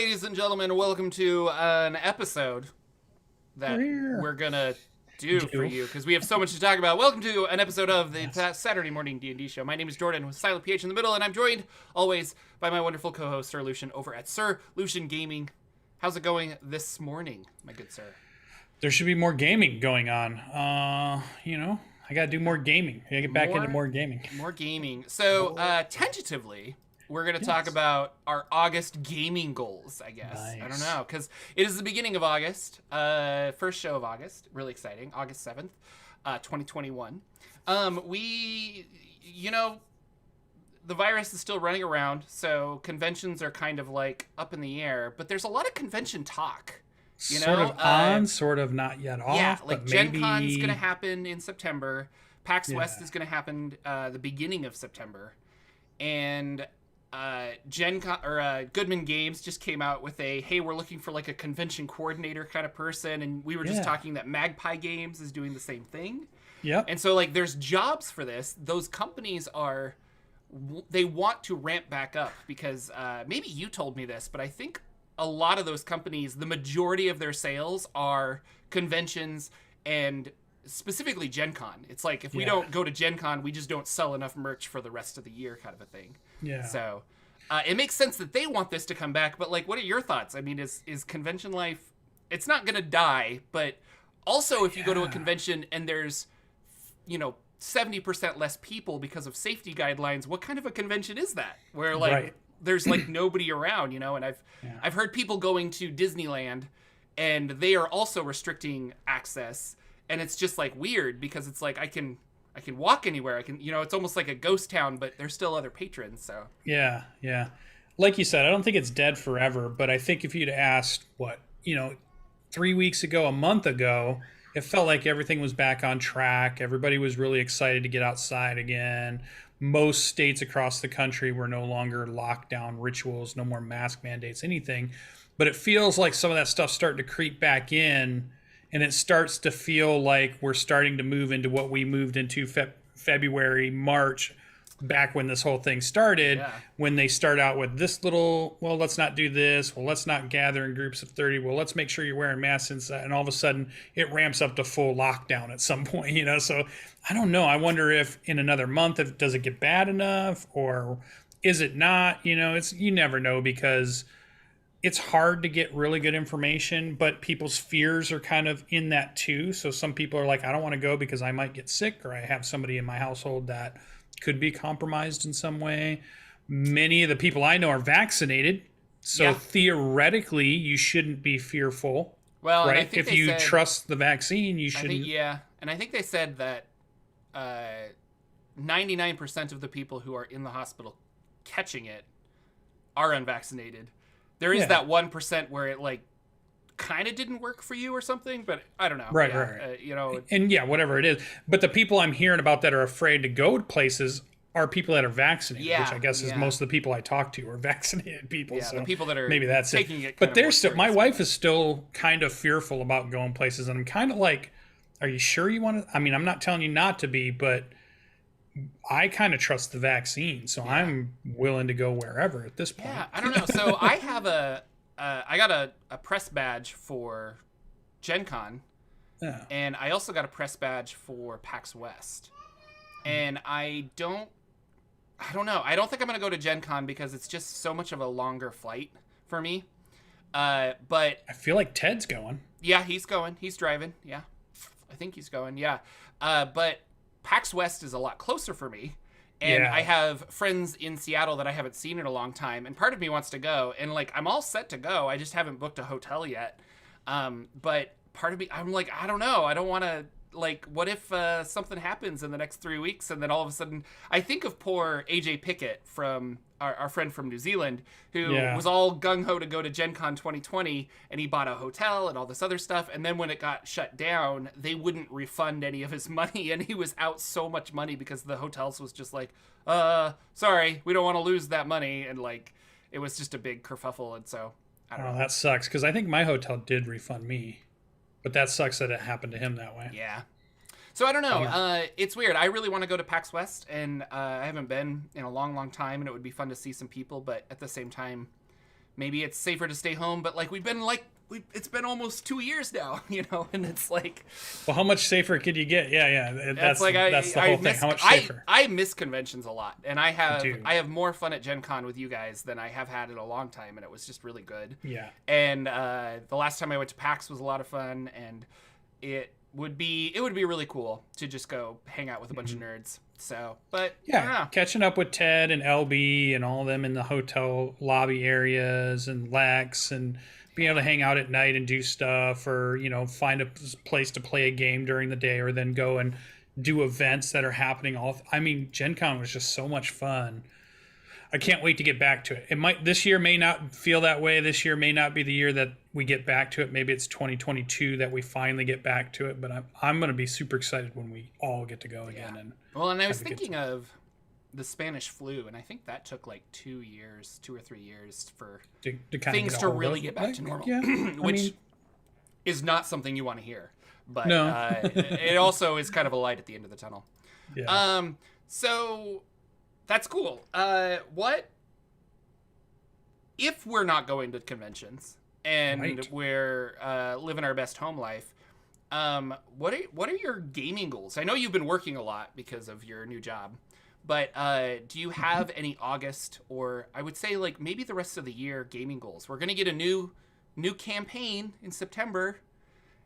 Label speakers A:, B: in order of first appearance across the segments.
A: ladies and gentlemen, welcome to an episode that we're gonna do for you because we have so much to talk about. Welcome to an episode of the Saturday morning D&D show. My name is Jordan with silent PH in the middle, and I'm joined always by my wonderful co-host Sir Lucian over at Sir Lucian Gaming. How's it going this morning, my good sir?
B: There should be more gaming going on. I gotta do more gaming. I gotta get back into more gaming.
A: More gaming. So, tentatively, we're going to talk about our August gaming goals, I guess. Nice. I don't know, because it is the beginning of August. First show of August. Really exciting. August 7th, 2021. The virus is still running around, so conventions are kind of like up in the air, but there's a lot of convention talk.
B: Sort of on, sort of not yet off.
A: Yeah, like Gen
B: maybe...
A: Con's going to happen in September. PAX West is going to happen the beginning of September. And Goodman Games just came out with hey, we're looking for like a convention coordinator kind of person, and we were just talking that Magpie Games is doing the same thing.
B: Yeah.
A: And so like there's jobs for this. Those companies they want to ramp back up because maybe you told me this, but I think a lot of those companies, the majority of their sales are conventions and specifically Gen Con. It's like if we don't go to Gen Con, we just don't sell enough merch for the rest of the year kind of a thing. Yeah. So it makes sense that they want this to come back, but like, what are your thoughts? I mean, is convention life, it's not going to die, but also if you go to a convention and there's, 70% less people because of safety guidelines, what kind of a convention is that? Where like, there's like nobody around, and I've heard people going to Disneyland and they are also restricting access. And it's just like weird because it's like I can walk anywhere. I can, it's almost like a ghost town, but there's still other patrons. So
B: yeah. Like you said, I don't think it's dead forever, but I think if you'd asked 3 weeks ago, a month ago, it felt like everything was back on track. Everybody was really excited to get outside again. Most states across the country were no longer lockdown rituals, no more mask mandates, anything. But it feels like some of that stuff's starting to creep back in. And it starts to feel like we're starting to move into what we moved into February, March, back when this whole thing started, when they start out with this little, well, let's not do this. Well, let's not gather in groups of 30. Well, let's make sure you're wearing masks inside. And all of a sudden, it ramps up to full lockdown at some point, So I don't know. I wonder if in another month, does it get bad enough or is it not? You never know because it's hard to get really good information, but people's fears are kind of in that too. So some people are like, I don't want to go because I might get sick or I have somebody in my household that could be compromised in some way. Many of the people I know are vaccinated. So theoretically, you shouldn't be fearful.
A: Well,
B: right? If you trust the vaccine, you shouldn't.
A: And I think they said that 99% of the people who are in the hospital catching it are unvaccinated. There is that 1% where it like kind of didn't work for you or something, but I don't know.
B: Right. And whatever it is. But the people I'm hearing about that are afraid to go to places are people that are vaccinated, which I guess is most of the people I talk to are vaccinated people.
A: Yeah,
B: so
A: the people that are
B: maybe that's
A: taking it.
B: But they're still. My wife is still kind of fearful about going places, and I'm kind of like, "Are you sure you want to?" I mean, I'm not telling you not to be, but I kind of trust the vaccine, so I'm willing to go wherever at this point.
A: Yeah, I don't know. So I have I got a press badge for Gen Con, and I also got a press badge for PAX West. And I don't know. I don't think I'm going to go to Gen Con because it's just so much of a longer flight for me. But
B: I feel like Ted's going.
A: Yeah, he's going. He's driving. Yeah, I think he's going. Yeah. But PAX West is a lot closer for me. And I have friends in Seattle that I haven't seen in a long time. And part of me wants to go. And, like, I'm all set to go. I just haven't booked a hotel yet. But part of me, I'm like, I don't know. I don't want to, like, what if something happens in the next 3 weeks? And then all of a sudden, I think of poor AJ Pickett from our friend from New Zealand, who was all gung-ho to go to Gen Con 2020, and he bought a hotel and all this other stuff, and then when it got shut down, they wouldn't refund any of his money, and he was out so much money because the hotels was just like, sorry, we don't want to lose that money, and like, it was just a big kerfuffle, and so, I don't know.
B: That sucks, because I think my hotel did refund me, but that sucks that it happened to him that way.
A: Yeah. So I don't know. It's weird. I really want to go to PAX West, and I haven't been in a long, long time, and it would be fun to see some people. But at the same time, maybe it's safer to stay home. But like it's been almost 2 years now, and it's like,
B: well, how much safer could you get? Yeah. That's the whole thing. How much safer?
A: I miss conventions a lot, and I have more fun at Gen Con with you guys than I have had in a long time, and it was just really good.
B: Yeah.
A: And the last time I went to PAX was a lot of fun, and it would be really cool to just go hang out with a bunch of nerds. So, but I don't know.
B: Catching up with Ted and LB and all of them in the hotel lobby areas, and Lex, and being able to hang out at night and do stuff, or find a place to play a game during the day, or then go and do events that are happening Gen Con was just so much fun. I can't wait to get back to it. This year may not feel that way. This year may not be the year that we get back to it. Maybe it's 2022 that we finally get back to it, but I'm going to be super excited when we all get to go again. And
A: I was thinking of the Spanish flu, and I think that took like 2 or 3 years for things to really get back to normal, which is not something you want to hear, but no. It also is kind of a light at the end of the tunnel. Yeah. So that's cool. What if we're not going to conventions and we're living our best home life? What are your gaming goals? I know you've been working a lot because of your new job. But do you have any August, or I would say like maybe the rest of the year, gaming goals? We're going to get a new campaign in September,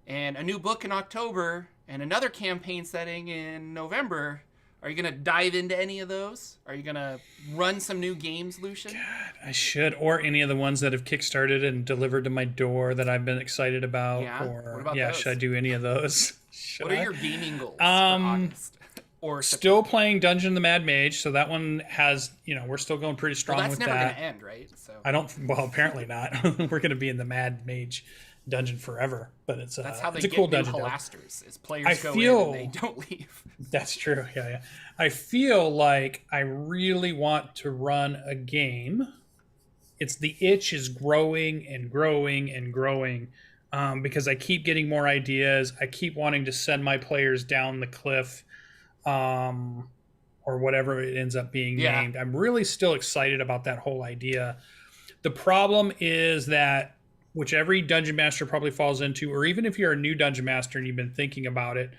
A: and a new book in October, and another campaign setting in November. Are you going to dive into any of those? Are you going to run some new games, Lucian?
B: God, I should. Or any of the ones that have kickstarted and delivered to my door that I've been excited about.
A: Yeah,
B: or,
A: what about
B: those? Should I do any of those?
A: What are your gaming goals for August? Or
B: still playing Dungeon of the Mad Mage, so that one has, we're still going pretty strong with that.
A: That's never going to end, right? So
B: apparently not. We're going to be in the Mad Mage dungeon forever, but that's how they
A: get
B: cool
A: new
B: dungeon.
A: Halasters, is players go in and they don't leave.
B: That's true. Yeah. I feel like I really want to run a game. The itch is growing and growing and growing, because I keep getting more ideas. I keep wanting to send my players down the cliff. Or whatever it ends up being named. I'm really still excited about that whole idea. The problem is that, which every dungeon master probably falls into, or even if you're a new dungeon master and you've been thinking about it,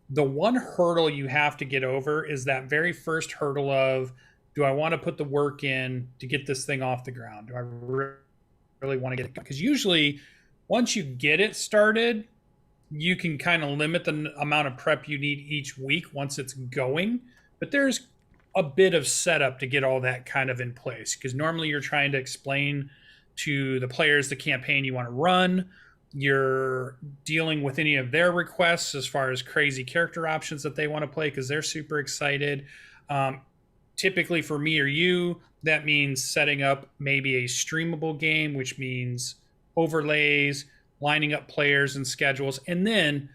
B: the one hurdle you have to get over is that very first hurdle of, do I want to put the work in to get this thing off the ground? Do I really want to get it? Because usually once you get it started, you can kind of limit the amount of prep you need each week once it's going. But there's a bit of setup to get all that kind of in place, because normally you're trying to explain to the players the campaign you want to run. You're dealing with any of their requests as far as crazy character options that they want to play because they're super excited. Typically for me or you, that means setting up maybe a streamable game, which means overlays, lining up players and schedules, and then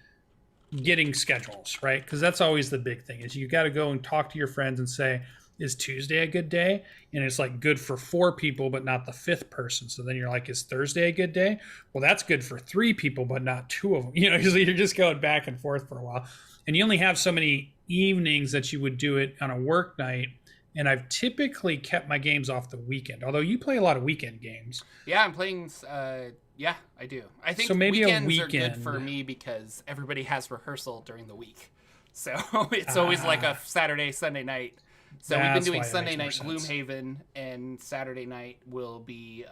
B: getting schedules, right? Because that's always the big thing, is you got to go and talk to your friends and say, is Tuesday a good day? And it's like good for 4 people, but not the 5th person. So then you're like, is Thursday a good day? Well, that's good for 3 people, but not 2 of them. So you're just going back and forth for a while. And you only have so many evenings that you would do it on a work night. And I've typically kept my games off the weekend, although you play a lot of weekend games.
A: Yeah, I'm playing... yeah, I do. I think
B: so maybe
A: weekends are good for me because everybody has rehearsal during the week. So it's always like a Saturday, Sunday night. So we've been doing Sunday night Gloomhaven, and Saturday night will be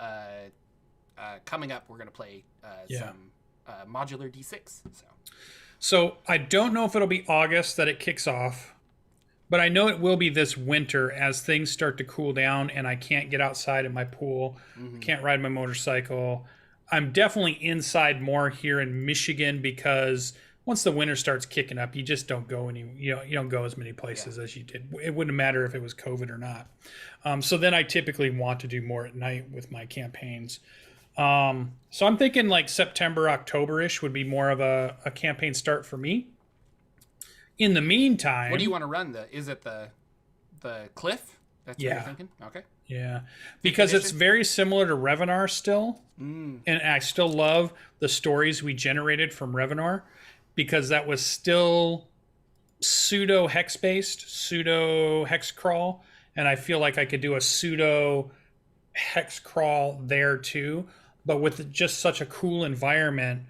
A: coming up. We're going to play some modular D6.
B: So I don't know if it'll be August that it kicks off, but I know it will be this winter as things start to cool down and I can't get outside in my pool, can't ride my motorcycle. I'm definitely inside more here in Michigan because once the winter starts kicking up, you just don't go you don't go as many places as you did. It wouldn't matter if it was COVID or not. So then I typically want to do more at night with my campaigns. So I'm thinking like September, October-ish would be more of a campaign start for me. In the meantime,
A: what do you want to run? Is it the cliff? That's what you're thinking? Okay.
B: Yeah, because it's very similar to Revenar still, and I still love the stories we generated from Revenar because that was still pseudo hex based, pseudo hex crawl, and I feel like I could do a pseudo hex crawl there too, but with just such a cool environment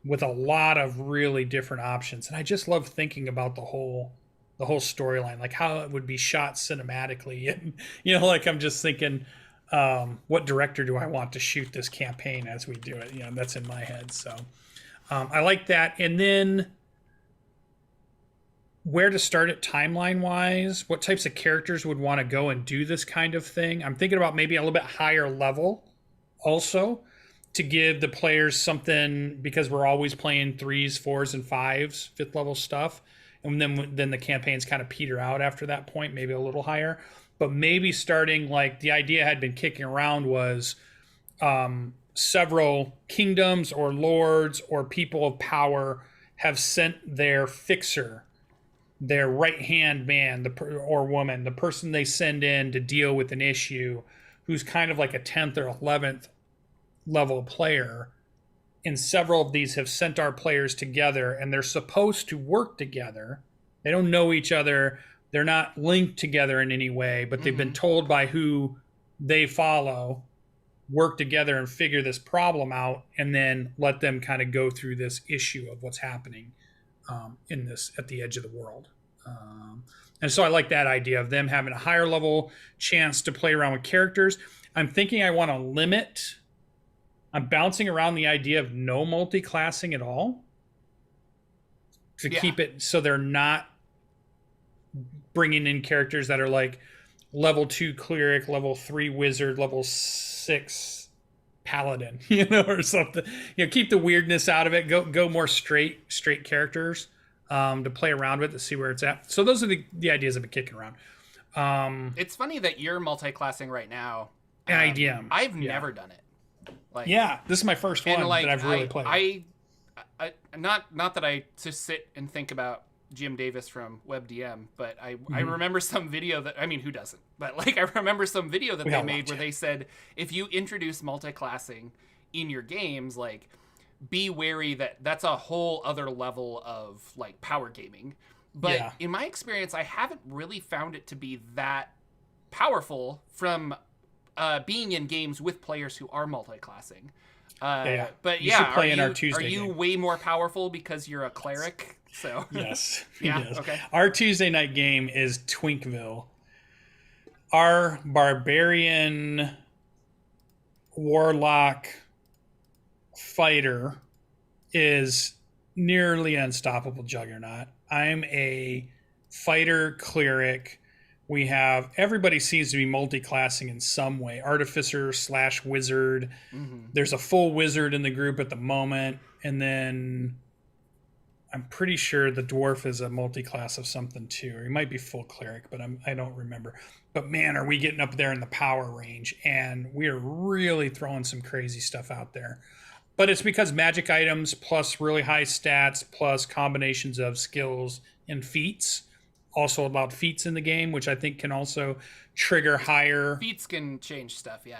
B: with a lot of really different options. And I just love thinking about the whole storyline, like how it would be shot cinematically. And like I'm just thinking, what director do I want to shoot this campaign as we do it? That's in my head. So I like that. And then where to start it timeline wise, what types of characters would want to go and do this kind of thing. I'm thinking about maybe a little bit higher level also, to give the players something, because we're always playing 3s, 4s, and 5s, 5th level stuff. And then the campaigns kind of peter out after that point, maybe a little higher. But maybe starting, like, the idea had been kicking around was several kingdoms or lords or people of power have sent their fixer, their right-hand man or woman, the person they send in to deal with an issue, who's kind of like a 10th or 11th level player. And several of these have sent our players together, and they're supposed to work together. They don't know each other. They're not linked together in any way, but they've been told by who they follow, work together and figure this problem out, and then let them kind of go through this issue of what's happening in this at the edge of the world. And so I like that idea of them having a higher level chance to play around with characters. I'm thinking I want to limit. I'm bouncing around the idea of no multi-classing at all to keep it so they're not bringing in characters that are like level 2 cleric, level 3 wizard, level 6 paladin, or something. Keep the weirdness out of it. Go more straight characters to play around with, to see where it's at. So those are the ideas I've been kicking around.
A: It's funny that you're multi-classing right now.
B: IDM.
A: I've never done it.
B: This is my first one that I've really played.
A: I not that I just sit and think about Jim Davis from WebDM, but I remember some video that, I mean, who doesn't? But I remember some video that they made where they said, if you introduce multi-classing in your games, be wary that that's a whole other level of power gaming. But in my experience, I haven't really found it to be that powerful from being in games with players who are multi-classing. But
B: you should play in our Tuesday
A: are you
B: game.
A: Way more powerful because you're a cleric? So
B: yes.
A: Yes. Okay.
B: Our Tuesday night game is Twinkville. Our barbarian warlock fighter is nearly unstoppable juggernaut. I'm a fighter cleric. We have, everybody seems to be multi-classing in some way. Artificer / wizard. There's a full wizard in the group at the moment. And then I'm pretty sure the dwarf is a multi-class of something too. Or he might be full cleric, but I don't remember. But man, are we getting up there in the power range. And we are really throwing some crazy stuff out there. But it's because magic items plus really high stats plus combinations of skills and feats. Also allowed feats in the game, which I think can also trigger higher.
A: Feats can change stuff, yeah.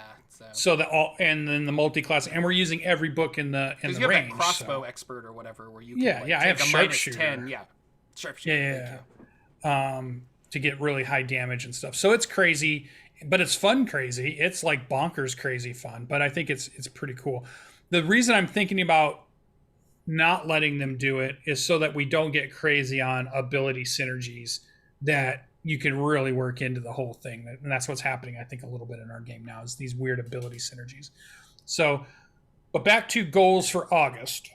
B: So and then the multi-class, and we're using every book in the range.
A: You have that crossbow expert or whatever, where you can
B: I have
A: a
B: sharpshooter.
A: -10, sharpshooter.
B: To get really high damage and stuff. So it's crazy, but it's fun crazy. It's like bonkers crazy fun, but I think it's pretty cool. The reason I'm thinking about not letting them do it is so that we don't get crazy on ability synergies that you can really work into the whole thing. And that's what's happening, I think, a little bit in our game now, is these weird ability synergies. So, but back to goals for August.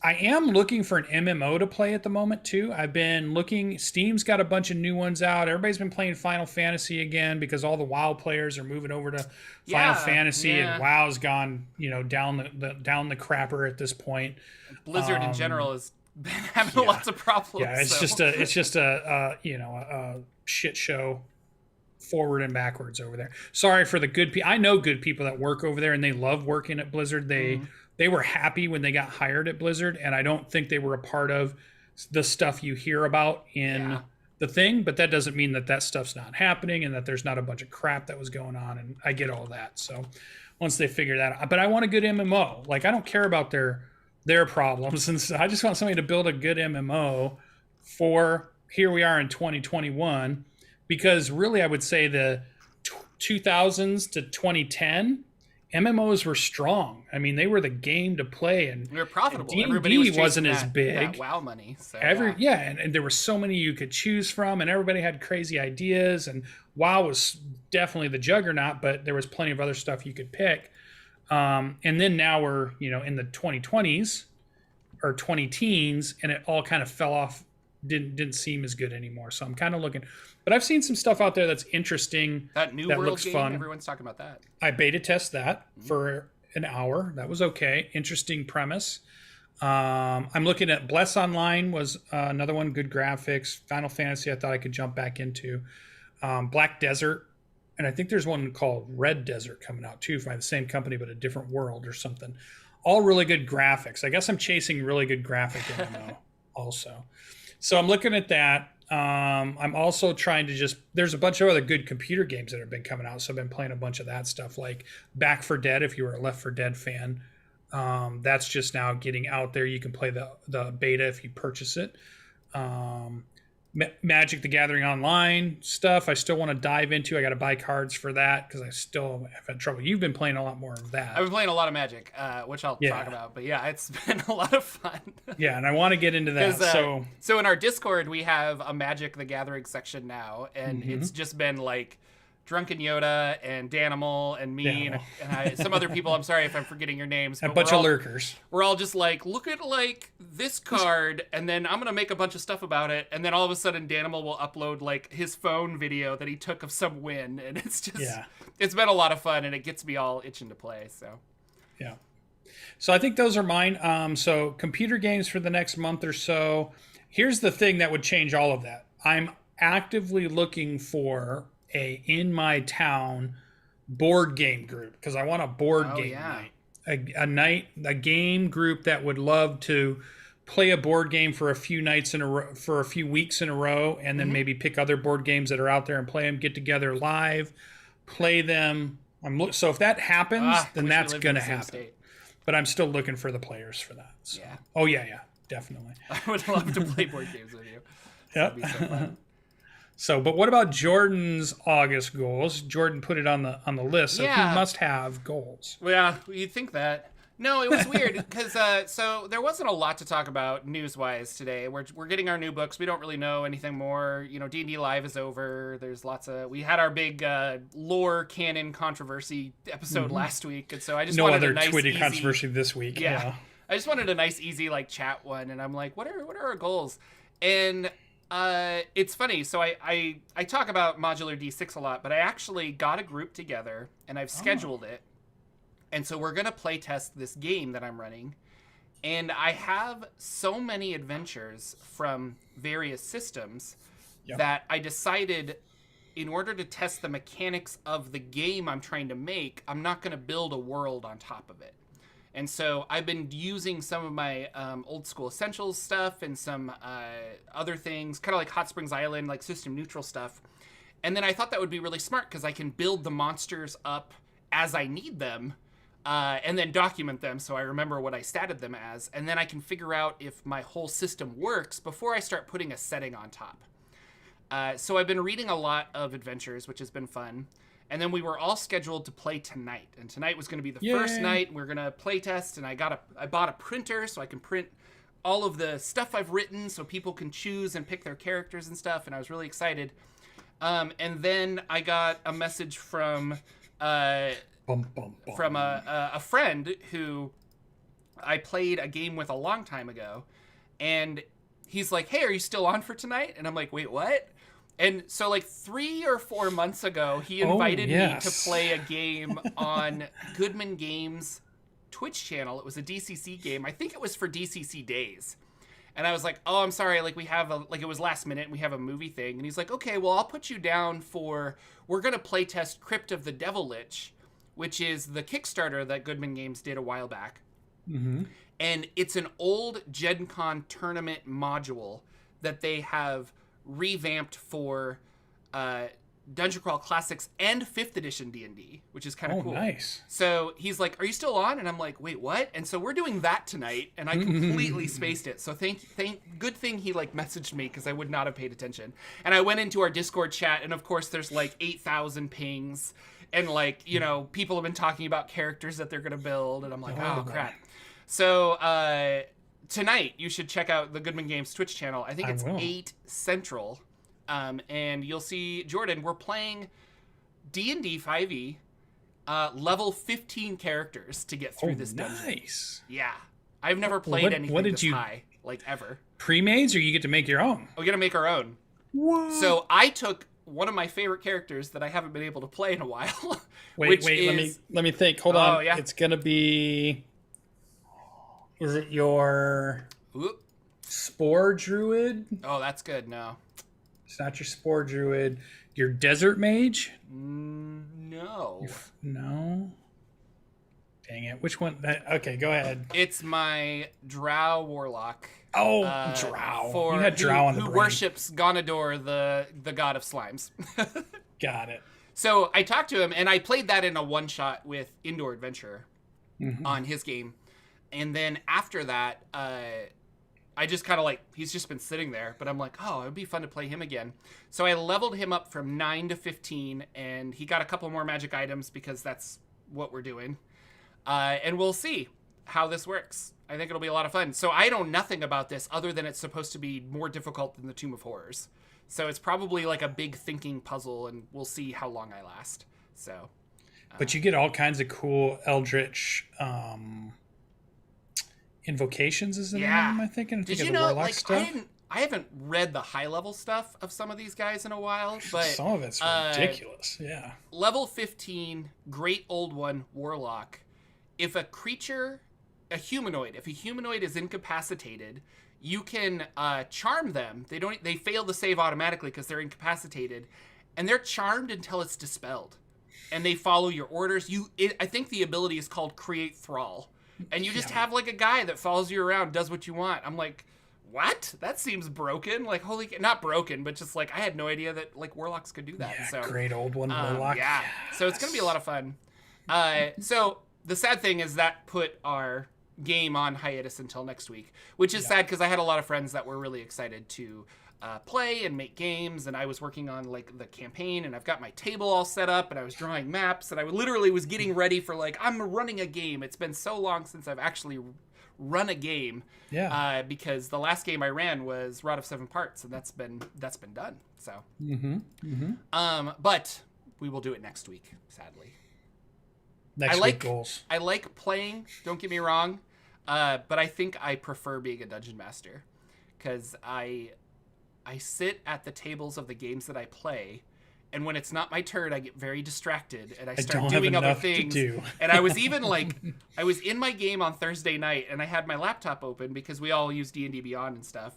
B: I am looking for an MMO to play at the moment too. I've been looking, Steam's got a bunch of new ones out. Everybody's been playing Final Fantasy again because all the WoW players are moving over to Final Fantasy, and WoW's gone, down the crapper at this point.
A: Blizzard in general has been having lots of problems.
B: Yeah, it's just a shit show forward and backwards over there. Sorry for the good people. I know good people that work over there and they love working at Blizzard. They were happy when they got hired at Blizzard, and I don't think they were a part of the stuff you hear about in the thing, but that doesn't mean that stuff's not happening and that there's not a bunch of crap that was going on, and I get all that. So once they figure that out, but I want a good MMO. I don't care about their problems, and so I just want somebody to build a good MMO for here we are in 2021, because really I would say the 2000s to 2010, MMOs were strong. I mean, they were the game to play, and
A: they were profitable.
B: D&D
A: Everybody was
B: wasn't
A: that,
B: as big.
A: That WoW money. So,
B: and there were so many you could choose from, and everybody had crazy ideas. And WoW was definitely the juggernaut, but there was plenty of other stuff you could pick. And then now we're in the 2020s or 20 teens, and it all kind of fell off. Didn't seem as good anymore. So I'm kind of looking. But I've seen some stuff out there that's interesting.
A: That New World
B: looks
A: game,
B: fun.
A: Everyone's talking about that.
B: I beta test that for an hour. That was okay. Interesting premise. I'm looking at Bless Online was another one. Good graphics. Final Fantasy I thought I could jump back into. Black Desert. And I think there's one called Red Desert coming out too by the same company but a different world or something. All really good graphics. I guess I'm chasing really good graphic MMO also. So I'm looking at that. I'm also trying to there's a bunch of other good computer games that have been coming out. So I've been playing a bunch of that stuff, like Back 4 Dead, if you were a Left 4 Dead fan. That's just now getting out there. You can play the beta if you purchase it. Magic the Gathering Online stuff I still want to dive into. I got to buy cards for that because I still have had trouble. You've been playing a lot more of that.
A: I've been playing a lot of Magic, which I'll talk about. But yeah, it's been a lot of fun.
B: Yeah, and I want to get into that.
A: So in our Discord, we have a Magic the Gathering section now, and it's just been like Drunken Yoda and Danimal and me and some other people. I'm sorry if I'm forgetting your names.
B: A bunch of lurkers.
A: We're all just like, look at like this card, and then I'm gonna make a bunch of stuff about it, and then all of a sudden Danimal will upload like his phone video that he took of some win, and it's just it's been a lot of fun, and it gets me all itching to play. So
B: yeah. So I think those are mine. So computer games for the next month or so. Here's the thing that would change all of that. I'm actively looking for in my town board game group because I want a board game night. A game group that would love to play a board game for a few nights in a row, for a few weeks in a row, and then maybe pick other board games that are out there and play them, get together live, play them. So if that happens, then that's going to happen. But I'm still looking for the players for that. So.
A: Yeah.
B: Oh yeah, definitely.
A: I would love to play board games with you. That'd be so fun.
B: So, but what about Jordan's August goals? Jordan put it on the list, so he must have goals.
A: Well, yeah, you'd think that. No, it was weird because so there wasn't a lot to talk about news-wise today. We're getting our new books. We don't really know anything more. D&D Live is over. There's lots of we had our big lore canon controversy episode last week, and so I just wanted a nice
B: Twitter
A: easy
B: controversy this week. Yeah,
A: I just wanted a nice easy like chat one, and I'm like, what are our goals? And it's funny. So I talk about modular D6 a lot, but I actually got a group together and I've scheduled it. And so we're going to play test this game that I'm running. And I have so many adventures from various systems that I decided in order to test the mechanics of the game I'm trying to make, I'm not going to build a world on top of it. And so I've been using some of my old school essentials stuff and some other things, kind of like Hot Springs Island, like system neutral stuff. And then I thought that would be really smart because I can build the monsters up as I need them and then document them so I remember what I statted them as. And then I can figure out if my whole system works before I start putting a setting on top. So I've been reading a lot of adventures, which has been fun. And then we were all scheduled to play tonight. And tonight was going to be the first night. We're going to play test. And I bought a printer so I can print all of the stuff I've written so people can choose and pick their characters and stuff. And I was really excited. And then I got a message from a friend who I played a game with a long time ago. And he's like, hey, are you still on for tonight? And I'm like, wait, what? And so like 3 or 4 months ago, he invited me to play a game on Goodman Game's Twitch channel. It was a DCC game. I think it was for DCC days. And I was like, oh, I'm sorry. Like it was last minute and we have a movie thing. And he's like, okay, well, I'll put you down we're going to play test Crypt of the Devil Lich, which is the Kickstarter that Goodman Games did a while back. Mm-hmm. And it's an old Gen Con tournament module that they have revamped for Dungeon Crawl Classics and 5th edition D&D, which is kind of cool.
B: Nice.
A: So he's like, "Are you still on?" And I'm like, "Wait, what?" And so we're doing that tonight, and I completely spaced it. So good thing he like messaged me, because I would not have paid attention. And I went into our Discord chat, and of course there's like 8,000 pings, and like, you know, people have been talking about characters that they're gonna build, and I'm like, oh crap. So tonight you should check out the Goodman Games Twitch channel. I think it's 8 Central. And you'll see Jordan. We're playing D&D 5e, level 15 characters to get through this dungeon.
B: Nice.
A: Yeah, I've never played anything this high, like ever.
B: Pre-mades, or you get to make your own?
A: We're gonna make our own.
B: What?
A: So I took one of my favorite characters that I haven't been able to play in a while.
B: Wait, let me think. Hold on.
A: Yeah.
B: It's gonna be. Is it your Spore Druid?
A: Oh, that's good. No.
B: It's not your Spore Druid. Your Desert Mage?
A: No.
B: No? Dang it. Which one? Okay, go ahead.
A: It's my Drow Warlock.
B: Oh, Drow. You had Drow on the
A: brain. Who worships Gonador, the god of slimes.
B: Got it.
A: So I talked to him, and I played that in a one-shot with Indoor Adventure on his game. And then after that, I just kind of like, he's just been sitting there, but I'm like, oh, it would be fun to play him again. So I leveled him up from 9 to 15, and he got a couple more magic items, because that's what we're doing. And we'll see how this works. I think it'll be a lot of fun. So I know nothing about this other than it's supposed to be more difficult than the Tomb of Horrors. So it's probably like a big thinking puzzle, and we'll see how long I last. So,
B: but you get all kinds of cool Eldritch invocations, is the name I'm thinking?
A: Did you know, like, stuff? I haven't read the high level stuff of some of these guys in a while, but
B: some of it's ridiculous. Yeah.
A: Level 15, Great Old One, Warlock. If a creature, if a humanoid is incapacitated, you can charm them. They fail to save automatically because they're incapacitated, and they're charmed until it's dispelled, and they follow your orders. I think the ability is called Create Thrall. And you just have like a guy that follows you around, does what you want. I'm like, what? That seems broken. Like, not broken, but just like, I had no idea that like warlocks could do that.
B: Yeah,
A: so
B: Great Old One Warlock.
A: Yeah. Yes. So it's going to be a lot of fun. So the sad thing is that put our game on hiatus until next week, which is sad, because I had a lot of friends that were really excited to play and make games, and I was working on like the campaign, and I've got my table all set up, and I was drawing maps, and I literally was getting ready for like, I'm running a game. It's been so long since I've actually run a game, because the last game I ran was Rod of Seven Parts, and that's been done. So but we will do it next week, sadly.
B: Next week goals.
A: I like playing, don't get me wrong, but I think I prefer being a dungeon master, because I sit at the tables of the games that I play, and when it's not my turn, I get very distracted, and I start doing other things. And I was even like, I was in my game on Thursday night, and I had my laptop open, because we all use D&D Beyond and stuff.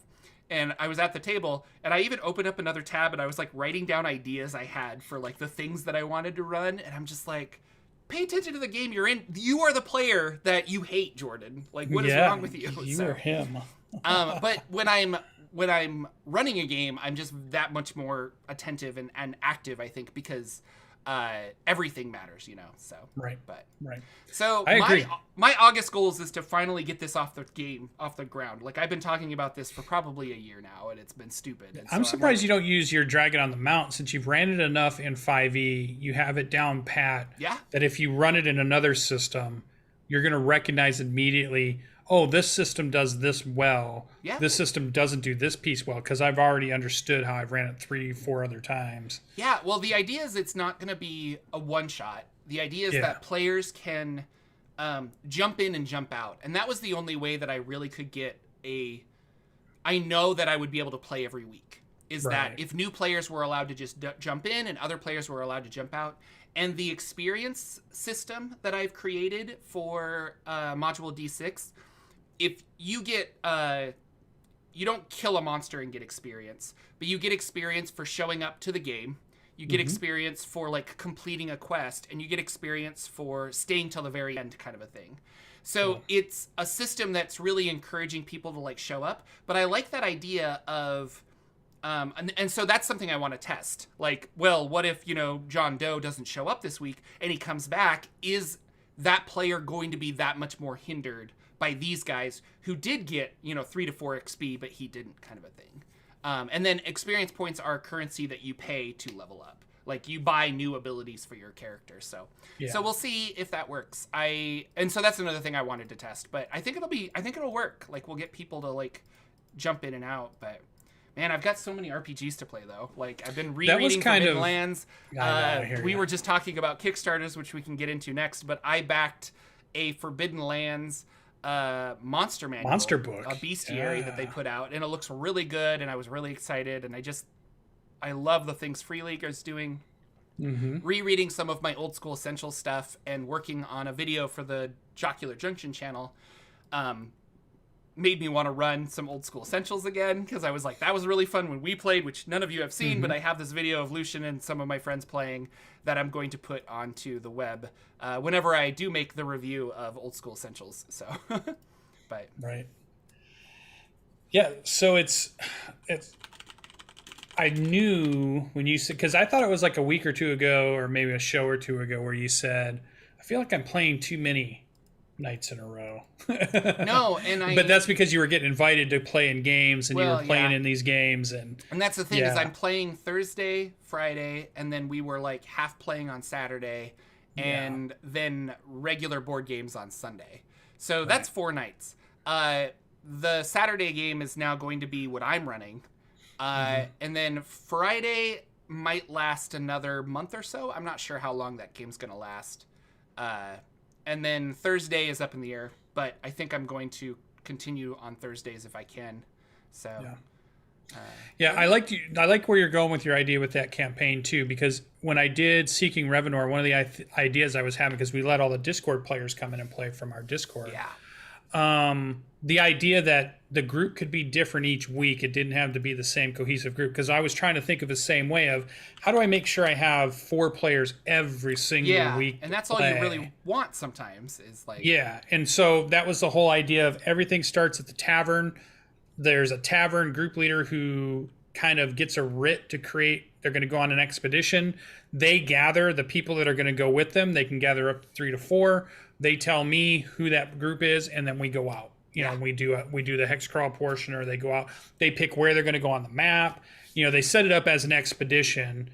A: And I was at the table, and I even opened up another tab, and I was like writing down ideas I had for like the things that I wanted to run. And I'm just like, pay attention to the game you're in. You are the player that you hate, Jordan. Like, what is wrong with you?
B: You or him.
A: But when I'm running a game, I'm just that much more attentive and active, I think, because everything matters, so.
B: Right.
A: So
B: I agree.
A: My August goals is to finally get this off the ground. Like, I've been talking about this for probably a year now, and it's been stupid.
B: I'm surprised you don't use your Dragon on the Mount, since you've ran it enough in 5e. You have it down pat.
A: Yeah.
B: That if you run it in another system, you're going to recognize immediately, oh, this system does this well.
A: Yeah.
B: This system doesn't do this piece well, because I've already understood how I've ran it 3-4 other times.
A: Yeah, well, the idea is it's not going to be a one-shot. The idea is that players can jump in and jump out. And that was the only way that I really could get I know that I would be able to play every week. Is that if new players were allowed to just jump in and other players were allowed to jump out. And the experience system that I've created for Module D6, if you get, you don't kill a monster and get experience, but you get experience for showing up to the game. You get experience for like completing a quest, and you get experience for staying till the very end, kind of a thing. So it's a system that's really encouraging people to like show up. But I like that idea of And so that's something I want to test. Like, well, what if, John Doe doesn't show up this week and he comes back? Is that player going to be that much more hindered by these guys who did get, 3 to 4 XP, but he didn't, kind of a thing? And then experience points are currency that you pay to level up. Like, you buy new abilities for your character. So we'll see if that works. And so that's another thing I wanted to test, but I think it'll work. Like, we'll get people to like jump in and out, but man, I've got so many RPGs to play though. Like, I've been rereading Forbidden Lands. We were just talking about Kickstarters, which we can get into next, but I backed a Forbidden Lands monster
B: book,
A: a bestiary that they put out, and it looks really good, and I was really excited, and I love the things Free League is doing. Rereading some of my old school essential stuff and working on a video for the Jocular Junction channel made me want to run some old school essentials again, because I was like, that was really fun when we played, which none of you have seen, but I have this video of Lucian and some of my friends playing that I'm going to put onto the web whenever I do make the review of old school essentials. So, but
B: right, yeah. So it's. I knew when you said, because I thought it was like a week or two ago, or maybe a show or two ago, where you said, "I feel like I'm playing too many nights in a row."
A: No,
B: but that's because you were getting invited to play in games, and you were playing in these games, and
A: that's the thing is I'm playing Thursday, Friday, and then we were like half playing on Saturday, and then regular board games on Sunday. So that's 4 nights. The Saturday game is now going to be what I'm running. And then Friday might last another month or so. I'm not sure how long that game's going to last. And then Thursday is up in the air, but I think I'm going to continue on Thursdays if I can. So,
B: I like where you're going with your idea with that campaign too, because when I did Seeking Revenor, one of the ideas I was having, because we let all the Discord players come in and play from our Discord. The idea that the group could be different each week, it didn't have to be the same cohesive group, because I was trying to think of the same way of how do I make sure I have 4 players every single week,
A: and that's all you really want sometimes is like
B: and so that was the whole idea of everything starts at the tavern. There's a tavern group leader who kind of gets a writ to create, they're going to go on an expedition. They gather the people that are going to go with them. They can gather up to 3 to 4. They tell me who that group is, and then we go out. We do the hex crawl portion, or they go out. They pick where they're going to go on the map. They set it up as an expedition,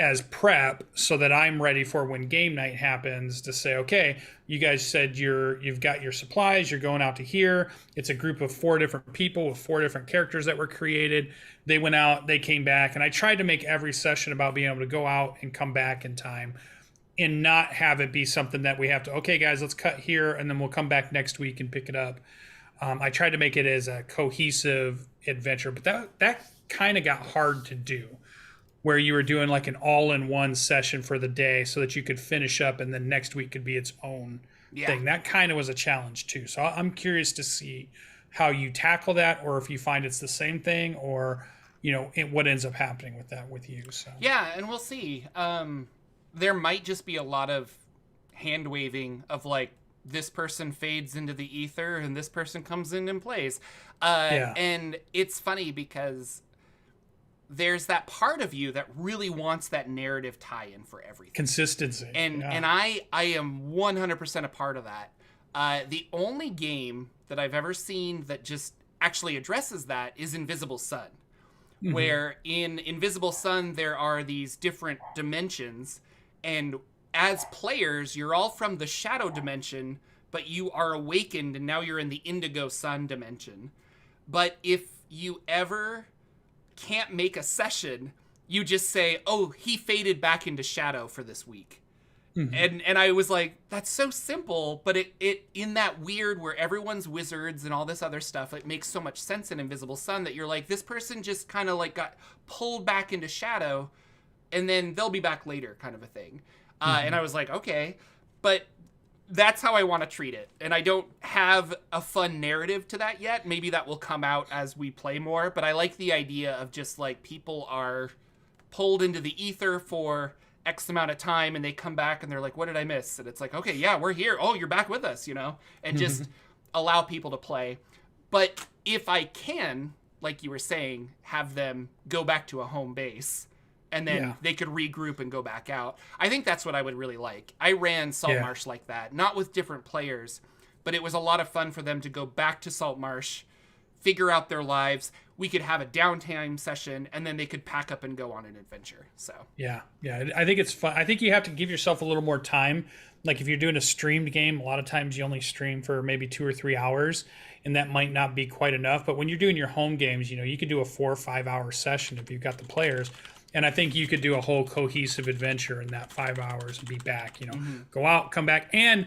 B: as prep, so that I'm ready for when game night happens to say, okay, you guys said you've got your supplies. You're going out to here. It's a group of 4 different people with 4 different characters that were created. They went out. They came back, and I tried to make every session about being able to go out and come back in time, and not have it be something that we have to, okay, guys, let's cut here, and then we'll come back next week and pick it up. I tried to make it as a cohesive adventure, but that kind of got hard to do, where you were doing like an all-in-one session for the day so that you could finish up, and then next week could be its own thing. That kind of was a challenge too. So I'm curious to see how you tackle that, or if you find it's the same thing, or what ends up happening with that with you. So
A: and we'll see. There might just be a lot of hand waving of like, this person fades into the ether and this person comes in and plays. And it's funny because there's that part of you that really wants that narrative tie-in for everything.
B: Consistency.
A: And I am 100% a part of that. The only game that I've ever seen that just actually addresses that is Invisible Sun. Where in Invisible Sun there are these different dimensions, and as players, you're all from the shadow dimension, but you are awakened, and now you're in the indigo sun dimension. But if you ever can't make a session, you just say, oh, he faded back into shadow for this week. And I was like, that's so simple, but it in that weird where everyone's wizards and all this other stuff, it makes so much sense in Invisible Sun that you're like, this person just kind of like got pulled back into shadow, and then they'll be back later, kind of a thing. And I was like, okay, but that's how I want to treat it. And I don't have a fun narrative to that yet. Maybe that will come out as we play more, but I like the idea of just like people are pulled into the ether for X amount of time, and they come back and they're like, what did I miss? And it's like, okay, yeah, we're here. Oh, you're back with us, and just allow people to play. But if I can, like you were saying, have them go back to a home base, and then they could regroup and go back out. I think that's what I would really like. I ran Saltmarsh like that, not with different players, but it was a lot of fun for them to go back to Saltmarsh, figure out their lives. We could have a downtime session, and then they could pack up and go on an adventure. So
B: yeah, I think it's fun. I think you have to give yourself a little more time. Like if you're doing a streamed game, a lot of times you only stream for maybe 2 or 3 hours, and that might not be quite enough. But when you're doing your home games, you know, you could do a 4 or 5 hour session if you've got the players. And I think you could do a whole cohesive adventure in that 5 hours and be back, you know, go out, come back, and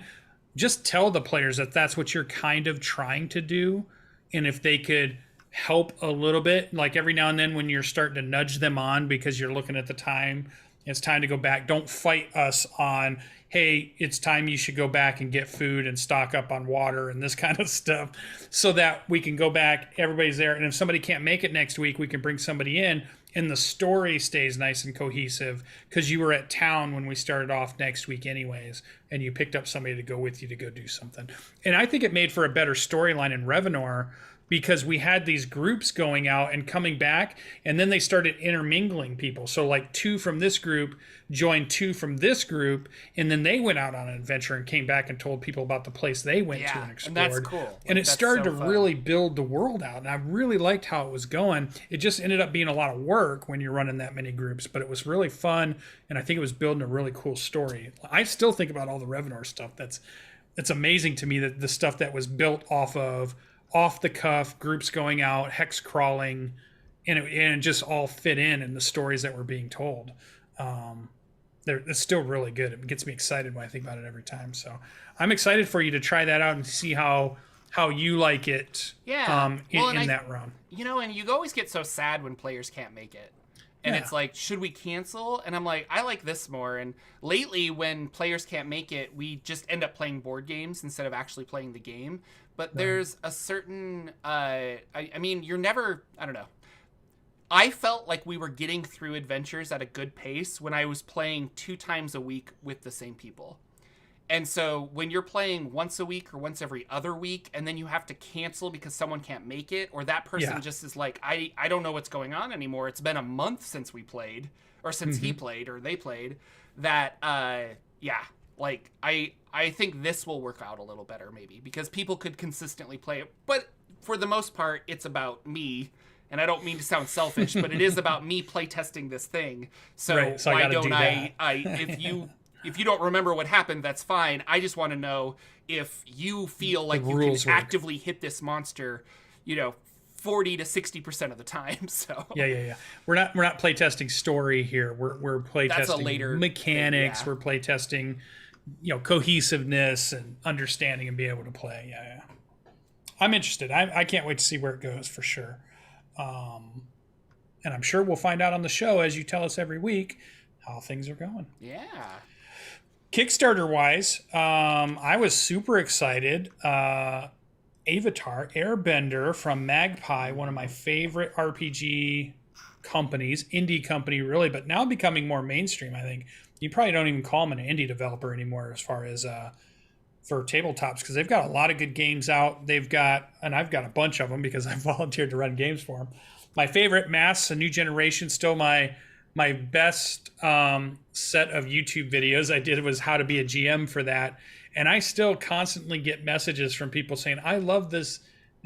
B: just tell the players that that's what you're kind of trying to do. And if they could help a little bit, like every now and then when you're starting to nudge them on because you're looking at the time, it's time to go back. Don't fight us on, hey, it's time you should go back and get food and stock up on water and this kind of stuff, so that we can go back, everybody's there. And if somebody can't make it next week, we can bring somebody in, and the story stays nice and cohesive because you were at town when we started off next week anyways, and you picked up somebody to go with you to go do something. And I think it made for a better storyline in Revenor, because we had these groups going out and coming back, and then they started intermingling people. So like 2 from this group joined 2 from this group, and then they went out on an adventure and came back and told people about the place they went to and explored.
A: And that's cool. Like,
B: and it started to really build the world out, and I really liked how it was going. It just ended up being a lot of work when you're running that many groups, but it was really fun, and I think it was building a really cool story. I still think about all the Revenor stuff. That's amazing to me, that the stuff that was built off the cuff, groups going out, hex crawling, and it just all fit in the stories that were being told. It's still really good. It gets me excited when I think about it every time. So I'm excited for you to try that out and see how you like it. In that run. You
A: know, and you always get so sad when players can't make it. And it's like, should we cancel? And I'm like, I like this more. And lately, when players can't make it, we just end up playing board games instead of actually playing the game. But there's a certain, I mean, you're never, I don't know. I felt like we were getting through adventures at a good pace when I was playing 2 times a week with the same people. And so when you're playing once a week or once every other week, and then you have to cancel because someone can't make it, or that person just is like, I don't know what's going on anymore. It's been a month since we played, or since he played, or they played, that, like, I think this will work out a little better maybe, because people could consistently play it. But for the most part, it's about me. And I don't mean to sound selfish, but it is about me playtesting this thing. So why don't if you don't remember what happened, that's fine. I just want to know if you feel like you can actively hit this monster, 40 to 60% of the time. So
B: yeah. We're not playtesting story here. We're playtesting mechanics. We're playtesting, cohesiveness and understanding and being able to play. Yeah. I'm interested. I can't wait to see where it goes for sure. And I'm sure we'll find out on the show as you tell us every week how things are going.
A: Yeah.
B: Kickstarter wise, I was super excited. Avatar Airbender from Magpie, one of my favorite RPG companies, indie company really, but now becoming more mainstream. I think you probably don't even call them an indie developer anymore as far as for tabletops, because they've got a lot of good games out. I've got a bunch of them because I volunteered to run games for them. My favorite, Mass, A New Generation, still my best set of YouTube videos I did was how to be a GM for that. And I still constantly get messages from people saying, I love this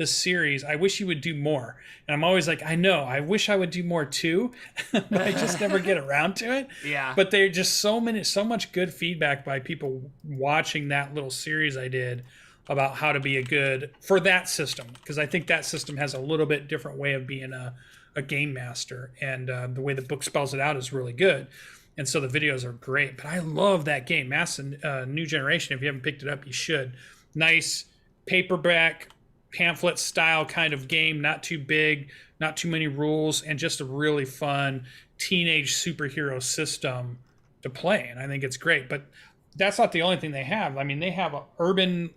B: series. I wish you would do more. And I'm always like, I know, I wish I would do more too, but I just never get around to it.
A: Yeah.
B: But there's just so much good feedback by people watching that little series I did about how to be a good for that system. Because I think that system has a little bit different way of being a game master. And the way the book spells it out is really good. And so the videos are great. But I love that game, Mass New Generation. If you haven't picked it up, you should. Nice paperback pamphlet style kind of game, not too big, not too many rules, and just a really fun teenage superhero system to play. And I think it's great. But that's not the only thing they have. I mean, they have Urban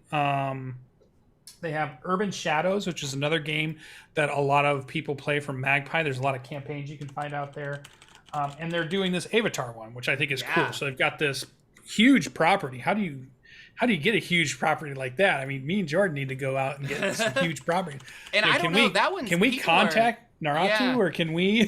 B: Shadows, which is another game that a lot of people play from Magpie. There's a lot of campaigns you can find out there. And they're doing this Avatar one, which I think is cool. So they've got this huge property. How do how do you get a huge property like that? I mean, me and Jordan need to go out and get some huge property.
A: And I don't know, that one's...
B: Can we contact Naratu, or can we...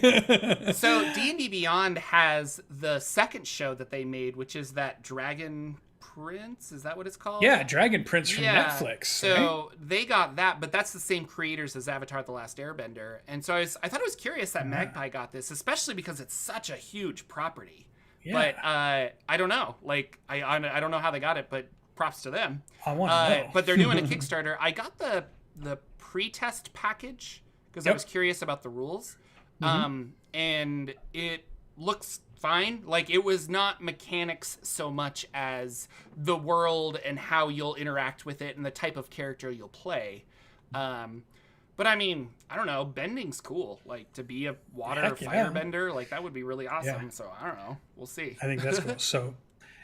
A: So D&D Beyond has the second show that they made, which is that Dragon Prince. Is that what it's called?
B: Yeah, Dragon Prince from Netflix.
A: So they got that, but that's the same creators as Avatar: The Last Airbender. And so I thought it was curious that Magpie got this, especially because it's such a huge property. Yeah. But I don't know. Like, I don't know how they got it, but props to them.
B: I want to know.
A: But they're doing a Kickstarter. I got the pre-test package because I was curious about the rules. And it looks fine. Like, it was not mechanics so much as the world and how you'll interact with it and the type of character you'll play. But I mean, I don't know, bending's cool. Like, to be a water firebender, like, that would be really awesome. Yeah. So I don't know, we'll see.
B: I think that's cool. So,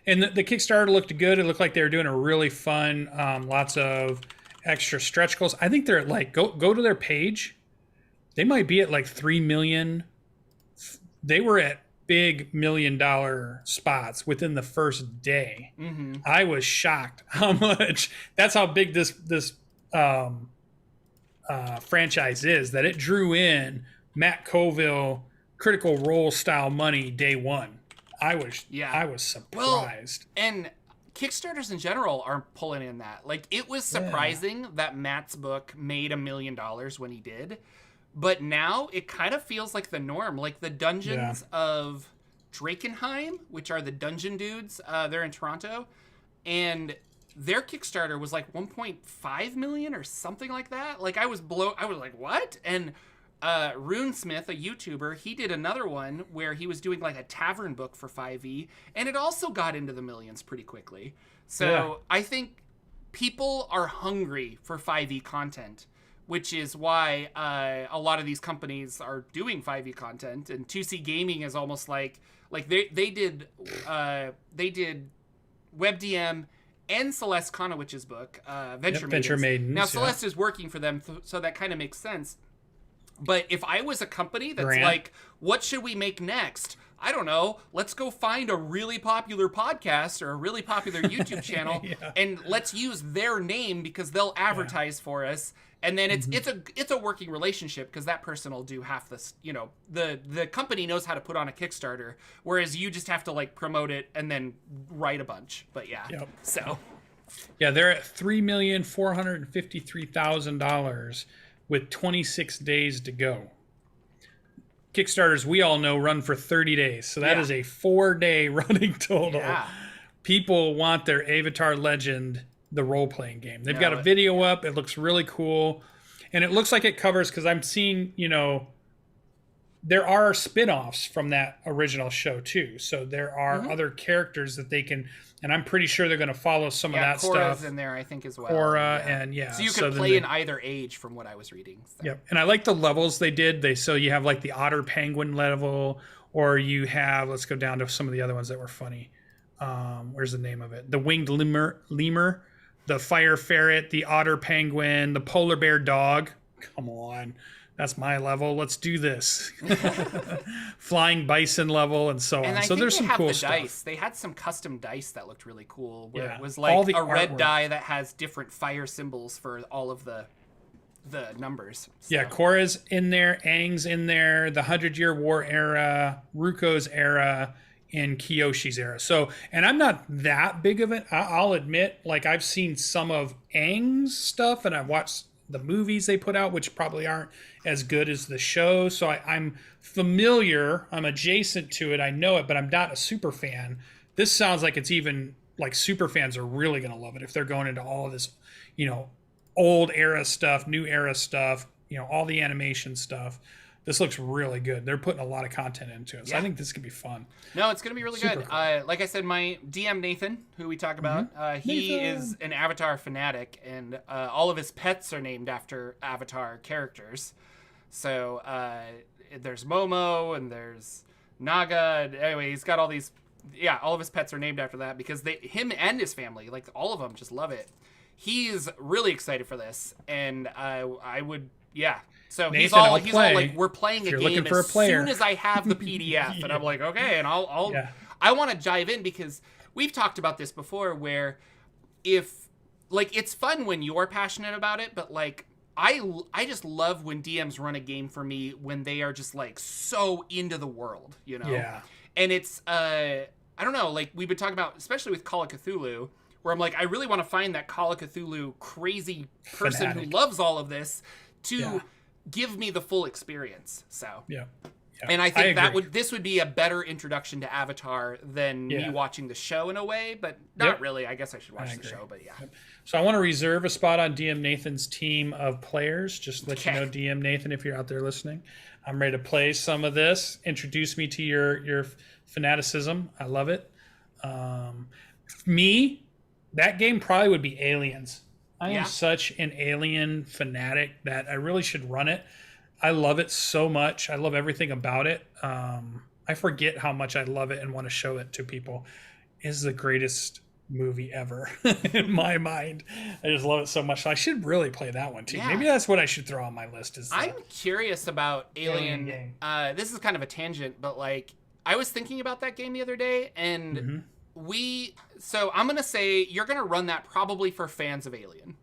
B: and the Kickstarter looked good. It looked like they were doing a really fun, lots of extra stretch goals. I think they're at, like, go to their page. They might be at like 3 million. They were at big $1 million spots within the first day. I was shocked how much. That's how big this franchise is. That it drew in Matt Colville Critical Role style money day one. I was surprised.
A: Well, and Kickstarters in general are pulling in that. Like, it was surprising that Matt's book made $1 million when he did. But now it kind of feels like the norm. Like, the Dungeons of Drakenheim, which are the dungeon dudes, they're in Toronto, and their Kickstarter was like 1.5 million or something like that. Like, I was like, what? And Runesmith, a YouTuber, he did another one where he was doing like a tavern book for 5e, and it also got into the millions pretty quickly. So I think people are hungry for 5e content, which is why a lot of these companies are doing 5e content. And 2C Gaming is almost like they did WebDM and Celeste Konowicz's book, Venture Maidens. Now, Celeste is working for them, so that kind of makes sense. But if I was a company that's like, what should we make next? I don't know. Let's go find a really popular podcast or a really popular YouTube channel, and let's use their name because they'll advertise for us. And then it's a working relationship because that person will do half this. You know, the company knows how to put on a Kickstarter, whereas you just have to like promote it and then write a bunch. But so
B: they're at $3,453,000 with 26 days to go. Kickstarters, we all know, run for 30 days. So that is a 4-day running total. Yeah. People want their Avatar Legend, the role-playing game. They've got a video up. It looks really cool. And it looks like it covers, because I'm seeing, there are spin-offs from that original show, too. So there are other characters that they can... And I'm pretty sure they're going to follow some of that
A: Korra's
B: stuff.
A: in there, I think, as well.
B: Korra, and
A: So you can play in either age from what I was reading. So.
B: Yep. And I like the levels they did. So you have like the otter penguin level, or you have, let's go down to some of the other ones that were funny. Where's the name of it? The winged lemur, the fire ferret, the otter penguin, the polar bear dog. Come on. That's my level. Let's do this. Flying bison level and so on.
A: And
B: so there's some cool stuff.
A: Dice. They had some custom dice that looked really cool. Where it was like a red die that has different fire symbols for all of the numbers. So.
B: Yeah, Korra's in there, Aang's in there, the 100-Year War era, Ruko's era, and Kyoshi's era. So, and I'm not that big of it. I'll admit, like, I've seen some of Aang's stuff, and I've watched the movies they put out, which probably aren't as good as the show. So I'm familiar. I'm adjacent to it. I know it, but I'm not a super fan. This sounds like it's even like super fans are really going to love it if they're going into all of this, old era stuff, new era stuff, all the animation stuff. This looks really good. They're putting a lot of content into it. So I think this could be fun.
A: No, it's going to be really good. Cool. Like I said, my DM Nathan, who we talk about, he is an Avatar fanatic, and all of his pets are named after Avatar characters. So there's Momo, and there's Naga. And anyway, he's got all these... Yeah, all of his pets are named after that because him and his family, like all of them, just love it. He's really excited for this, and I would... Yeah. So Nathan, he's all like, we're playing a game as soon as I have the PDF. And I'm like, okay, and I want to dive in because we've talked about this before where if like it's fun when you're passionate about it, but like I just love when DMs run a game for me when they are just like so into the world, you know?
B: Yeah.
A: And it's I don't know, like we've been talking about, especially with Call of Cthulhu, where I'm like, I really want to find that Call of Cthulhu crazy person
B: Fanatic.
A: who loves all of this to give me the full experience. So
B: Yeah.
A: and I think this would be a better introduction to Avatar than me
B: Yeah.
A: watching the show in a way, but not really. I guess I should watch the show, but yeah.
B: So I want to reserve a spot on DM Nathan's team of players. Just let you
A: Okay.
B: know, DM Nathan, if you're out there listening, I'm ready to play some of this. Introduce me to your fanaticism. I love it. Me, that game probably would be Aliens. I am such an Alien fanatic that I really should run it. I love it so much. I love everything about it. I forget how much I love it and want to show it to people. It's the greatest movie ever in my mind. I just love it so much. I should really play that one too. Maybe that's what I should throw on my list.
A: I'm curious about Alien.
B: game.
A: This is kind of a tangent, but like I was thinking about that game the other day, and so I'm gonna say you're gonna run that probably for fans of Alien.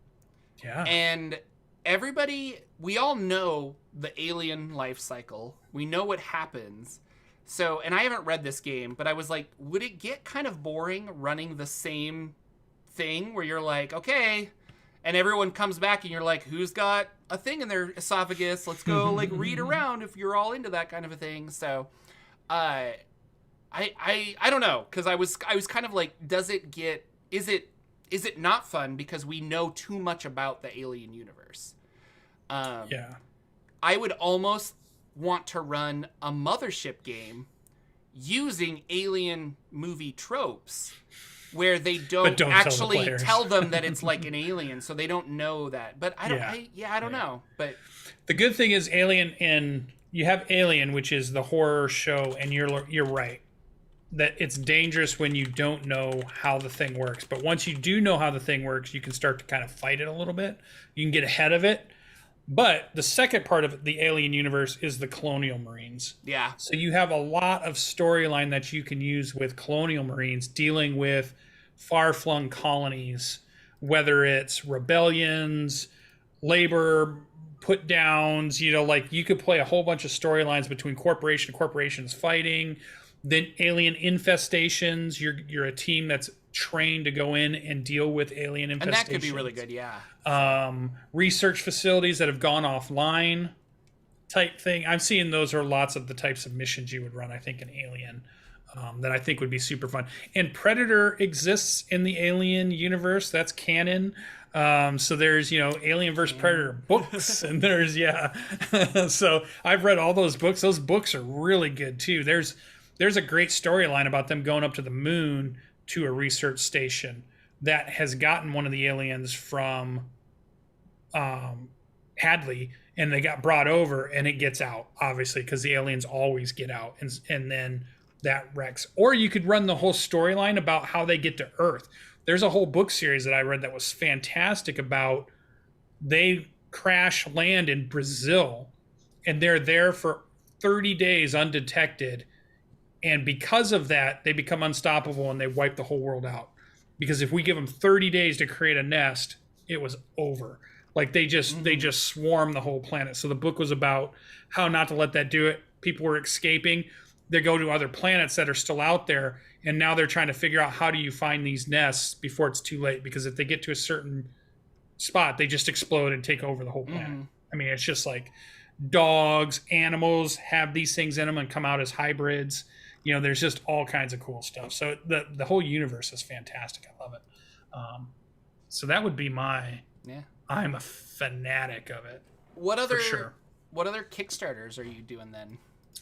B: Yeah.
A: And everybody, we all know the alien life cycle. We know what happens. So, and I haven't read this game, but I was like, would it get kind of boring running the same thing where you're like, okay, and everyone comes back and you're like, who's got a thing in their esophagus? Let's go like read around if you're all into that kind of a thing. So, I don't know, because I was kind of like, is it not fun because we know too much about the Alien universe? I would almost want to run a Mothership game using Alien movie tropes where they don't actually tell them that it's like an alien, so they don't know that. But I don't know. But
B: the good thing is you have Alien, which is the horror show, and you're right that it's dangerous when you don't know how the thing works. But once you do know how the thing works, you can start to kind of fight it a little bit. You can get ahead of it. But the second part of the Alien universe is the Colonial Marines.
A: Yeah.
B: So you have a lot of storyline that you can use with Colonial Marines dealing with far-flung colonies, whether it's rebellions, labor put-downs, like you could play a whole bunch of storylines between corporation to corporations fighting, then alien infestations. You're a team that's trained to go in and deal with alien infestations.
A: And that could be really good, yeah.
B: Research facilities that have gone offline type thing. I'm seeing those are lots of the types of missions you would run, I think, in Alien, that I think would be super fun. And Predator exists in the Alien universe. That's canon. So there's, Alien vs. Predator books, and there's, so I've read all those books. Those books are really good too. There's a great storyline about them going up to the moon to a research station that has gotten one of the aliens from Hadley, and they got brought over, and it gets out, obviously, because the aliens always get out, and then that wrecks. Or you could run the whole storyline about how they get to Earth. There's a whole book series that I read that was fantastic about they crash land in Brazil, and they're there for 30 days undetected. And because of that, they become unstoppable and they wipe the whole world out. Because if we give them 30 days to create a nest, it was over. Like they just swarm the whole planet. So the book was about how not to let that do it. People were escaping. They go to other planets that are still out there. And now they're trying to figure out how do you find these nests before it's too late. Because if they get to a certain spot, they just explode and take over the whole planet. I mean, it's just like dogs, animals have these things in them and come out as hybrids. There's just all kinds of cool stuff. So the whole universe is fantastic. I love it. So that would be I'm a fanatic of it.
A: What other Kickstarters are you doing then?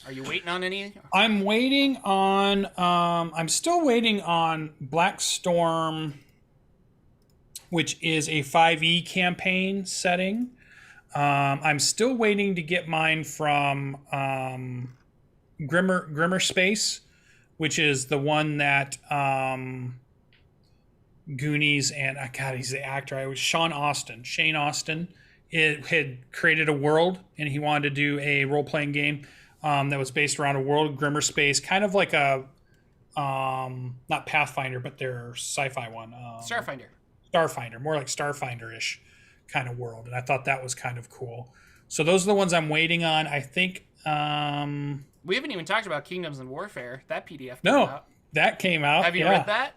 A: Are you waiting on any?
B: I'm waiting on, I'm still waiting on Black Storm, which is a 5e campaign setting. I'm still waiting to get mine from Grimmer Space, which is the one that Goonies and he's the actor. Shane Austin. It had created a world, and he wanted to do a role-playing game that was based around a world, Grimmer Space, kind of like a not Pathfinder, but their sci-fi one.
A: Starfinder.
B: Starfinder, more like Starfinder-ish kind of world, and I thought that was kind of cool. So those are the ones I'm waiting on. I think.
A: We haven't even talked about Kingdoms and Warfare. That PDF came
B: No,
A: out.
B: that came out.
A: Have you read that?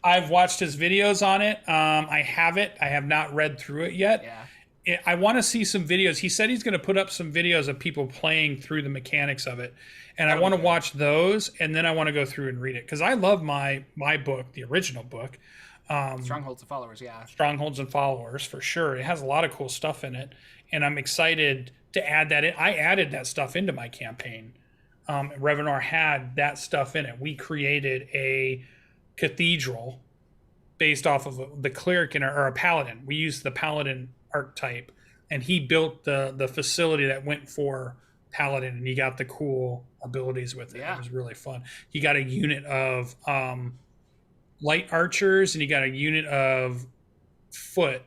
B: I've watched his videos on it. I have it. I have not read through it yet.
A: Yeah.
B: I want to see some videos. He said he's going to put up some videos of people playing through the mechanics of it. And I want to watch those, and then I want to go through and read it. Because I love my book, the original book.
A: Strongholds and Followers, yeah.
B: Strongholds and Followers, for sure. It has a lot of cool stuff in it. And I'm excited to add that in. I added that stuff into my campaign. Revenar had that stuff in it. We created a cathedral based off of the cleric or a paladin. We used the paladin archetype, and he built the facility that went for paladin, and he got the cool abilities with it.
A: Yeah.
B: It was really fun. He got a unit of light archers, and he got a unit of foot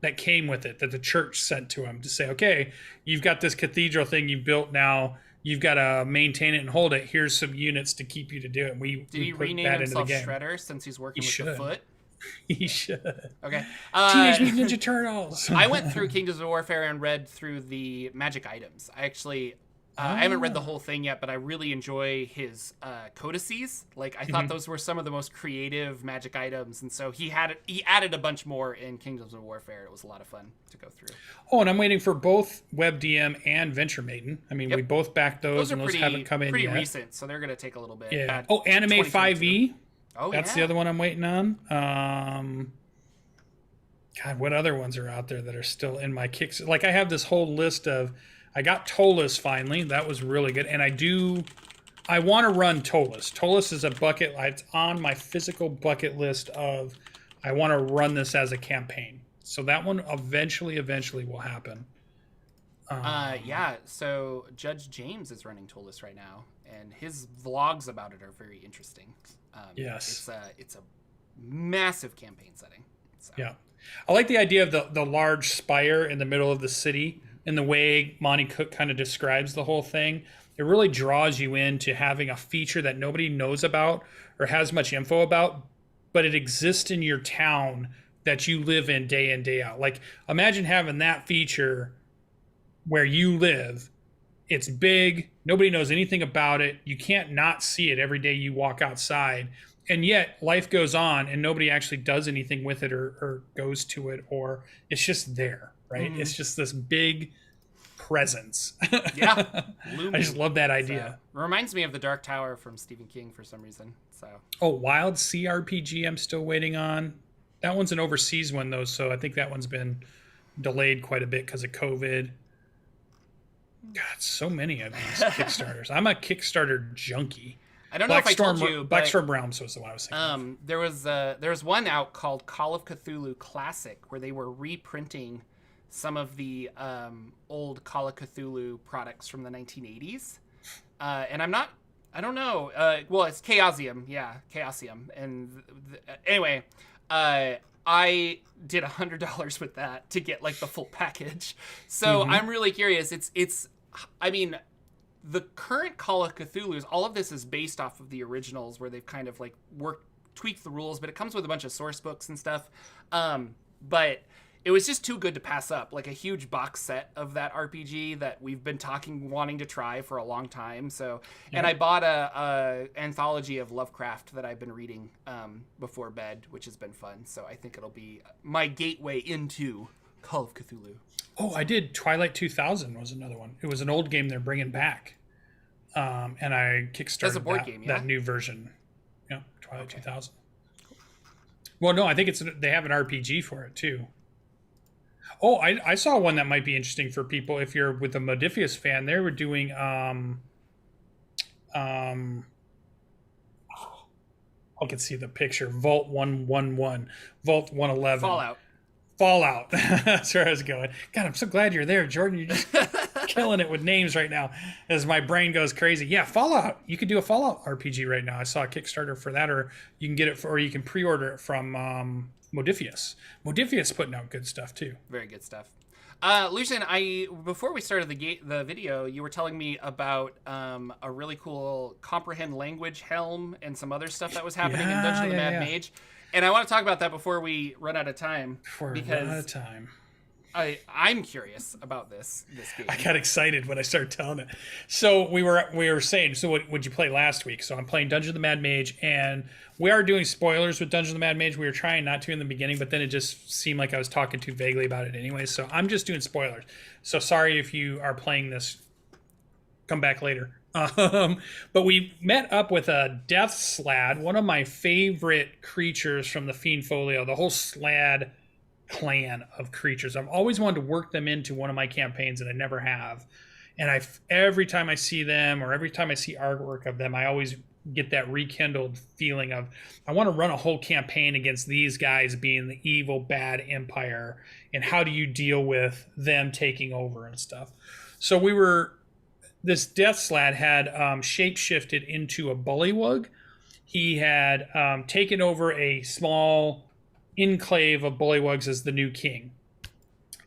B: that came with it that the church sent to him to say, okay, you've got this cathedral thing you built now. You've got to maintain it and hold it. Here's some units to keep you to do it.
A: Did he rename himself Shredder since he's working with the foot?
B: He should.
A: Okay.
B: Teenage Mutant Ninja Turtles.
A: I went through Kingdoms of Warfare and read through the magic items. I actually, I haven't read the whole thing yet, but I really enjoy his codices. Like, I thought those were some of the most creative magic items, and so he added a bunch more in Kingdoms of Warfare. It was a lot of fun to go through.
B: Oh, and I'm waiting for both WebDM and Venture Maiden. I mean, we both backed those, and those haven't come in yet.
A: Pretty recent, so they're going to take a little bit.
B: Yeah. Oh, Anime 5e.
A: Oh,
B: that's the other one I'm waiting on. God, what other ones are out there that are still in my kicks? Like, I have this whole list of. I got Tolas finally. That was really good, and I want to run Tolas. Tolas is a bucket. It's on my physical bucket list of. I want to run this as a campaign. So that one eventually will happen.
A: Yeah. So Judge James is running Tolas right now, and his vlogs about it are very interesting.
B: Yes,
A: it's a massive campaign setting. So.
B: Yeah, I like the idea of the large spire in the middle of the city and the way Monty Cook kind of describes the whole thing. It really draws you into having a feature that nobody knows about or has much info about, but it exists in your town that you live in day out. Like, imagine having that feature where you live. It's big. Nobody knows anything about it. You can't not see it every day you walk outside. And yet life goes on and nobody actually does anything with it or goes to it, or it's just there, right? Mm-hmm. It's just this big presence.
A: Yeah.
B: I just love that idea.
A: Reminds me of the Dark Tower from Stephen King for some reason. So. Oh,
B: Wild Sea RPG I'm still waiting on. That one's an overseas one though, so I think that one's been delayed quite a bit because of COVID. God, so many of these Kickstarters. I'm a Kickstarter junkie.
A: I don't know if I told you, but
B: Blackstorm Realms was the one I was thinking.
A: There was one out called Call of Cthulhu Classic where they were reprinting some of the old Call of Cthulhu products from the 1980s, and I don't know. Well, it's Chaosium, yeah, Chaosium, and anyway, I did $100 with that to get like the full package. So I'm really curious. I mean, the current Call of Cthulhu's, all of this is based off of the originals where they've kind of like tweaked the rules, but it comes with a bunch of source books and stuff. But it was just too good to pass up, like a huge box set of that RPG that we've been wanting to try for a long time. So, and I bought a anthology of Lovecraft that I've been reading before bed, which has been fun. So I think it'll be my gateway into Call of Cthulhu.
B: Oh, I did. Twilight 2000 was another one. It was an old game they're bringing back. And I kickstarted that new version. Yeah, Twilight 2000. Cool. Well, no, I think they have an RPG for it too. Oh, I saw one that might be interesting for people if you're with a Modiphius fan. They were doing I can see the picture. Vault 111, Vault 111. Fallout. That's where I was going. God, I'm so glad you're there, Jordan. You're just killing it with names right now as my brain goes crazy. Yeah, Fallout. You could do a Fallout RPG right now. I saw a Kickstarter for that, or you can get it or you can pre-order it from Modiphius. Modiphius putting out good stuff too.
A: Very good stuff. Lucian, before we started the video, you were telling me about a really cool comprehend language helm and some other stuff that was happening in Dungeon of the Mad Mage. And I want to talk about that before we run out of time. I'm curious about this game.
B: I got excited when I started telling it. So we were saying, so what would you play last week? So I'm playing Dungeon of the Mad Mage, and we are doing spoilers with Dungeon of the Mad Mage. We were trying not to in the beginning, but then it just seemed like I was talking too vaguely about it anyway. So I'm just doing spoilers. So sorry if you are playing this. Come back later. But we met up with a Death Slad, one of my favorite creatures from the Fiend Folio, the whole Slad clan of creatures. I've always wanted to work them into one of my campaigns, and I never have. And every time I see them, or every time I see artwork of them, I always get that rekindled feeling of, I want to run a whole campaign against these guys being the evil, bad empire, and how do you deal with them taking over and stuff. So this Death Slad had shape-shifted into a bullywug. He had taken over a small enclave of bullywugs as the new king.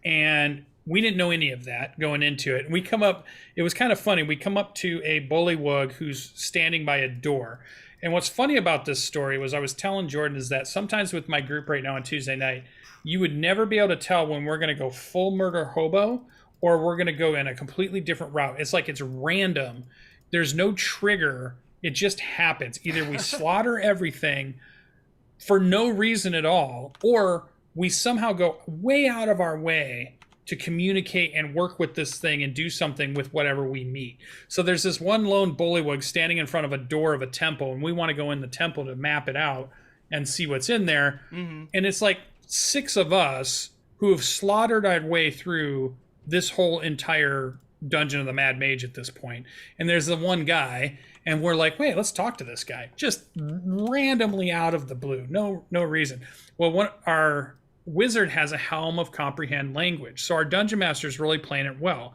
B: And we didn't know any of that going into it. We come up, it was kind of funny. We come up to a bullywug who's standing by a door. And what's funny about this story was I was telling Jordan is that sometimes with my group right now on Tuesday night, you would never be able to tell when we're going to go full murder hobo or we're going to go in a completely different route. It's like it's random. There's no trigger. It just happens. Either we slaughter everything for no reason at all, or we somehow go way out of our way to communicate and work with this thing and do something with whatever we meet. So there's this one lone bullywug standing in front of a door of a temple, and we want to go in the temple to map it out and see what's in there. Mm-hmm. And it's like 6 of us who have slaughtered our way through this whole entire Dungeon of the Mad Mage at this point. And there's the one guy, and we're like, wait, let's talk to this guy. Just randomly out of the blue. No reason. Well, our wizard has a helm of comprehend language. So our dungeon master is really playing it well.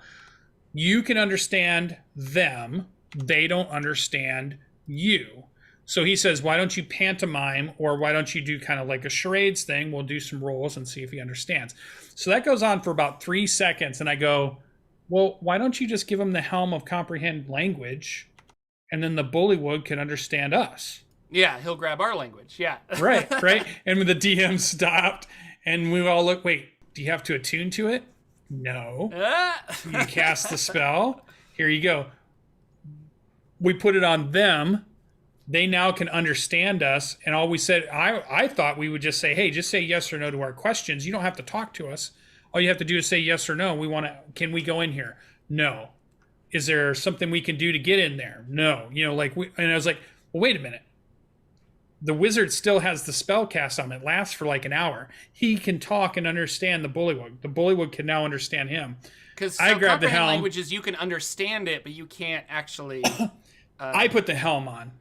B: You can understand them. They don't understand you. So he says, why don't you pantomime, or why don't you do kind of like a charades thing? We'll do some rolls and see if he understands. So that goes on for about 3 seconds. And I go, well, why don't you just give him the helm of comprehend language, and then the bullywug can understand us?
A: Yeah, he'll grab our language. Yeah.
B: Right. And when the DM stopped, and we all look, wait, do you have to attune to it? No. You cast the spell. Here you go. We put it on them. They now can understand us. And all we said, I thought we would just say, hey, just say yes or no to our questions. You don't have to talk to us. All you have to do is say yes or no. Can we go in here? No. Is there something we can do to get in there? No. And I was like, well, wait a minute. The wizard still has the spell cast on him. It lasts for like an hour. He can talk and understand the bullywug. The bullywug can now understand him.
A: Because I grabbed the helm. Languages, you can understand it, but you can't actually.
B: I put the helm on.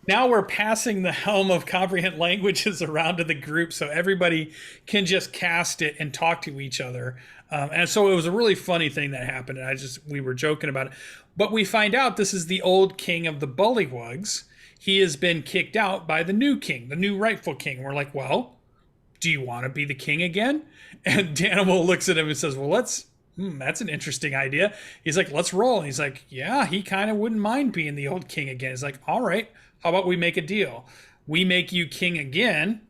B: Now we're passing the helm of comprehend languages around to the group so everybody can just cast it and talk to each other. And so it was a really funny thing that happened. And we were joking about it. But we find out this is the old king of the bullywugs. He has been kicked out by the new king, the new rightful king. We're like, well, do you want to be the king again? And Danimal looks at him and says, well, that's an interesting idea. He's like, let's roll. And he's like, yeah, he kind of wouldn't mind being the old king again. He's like, all right, how about we make a deal? We make you king again,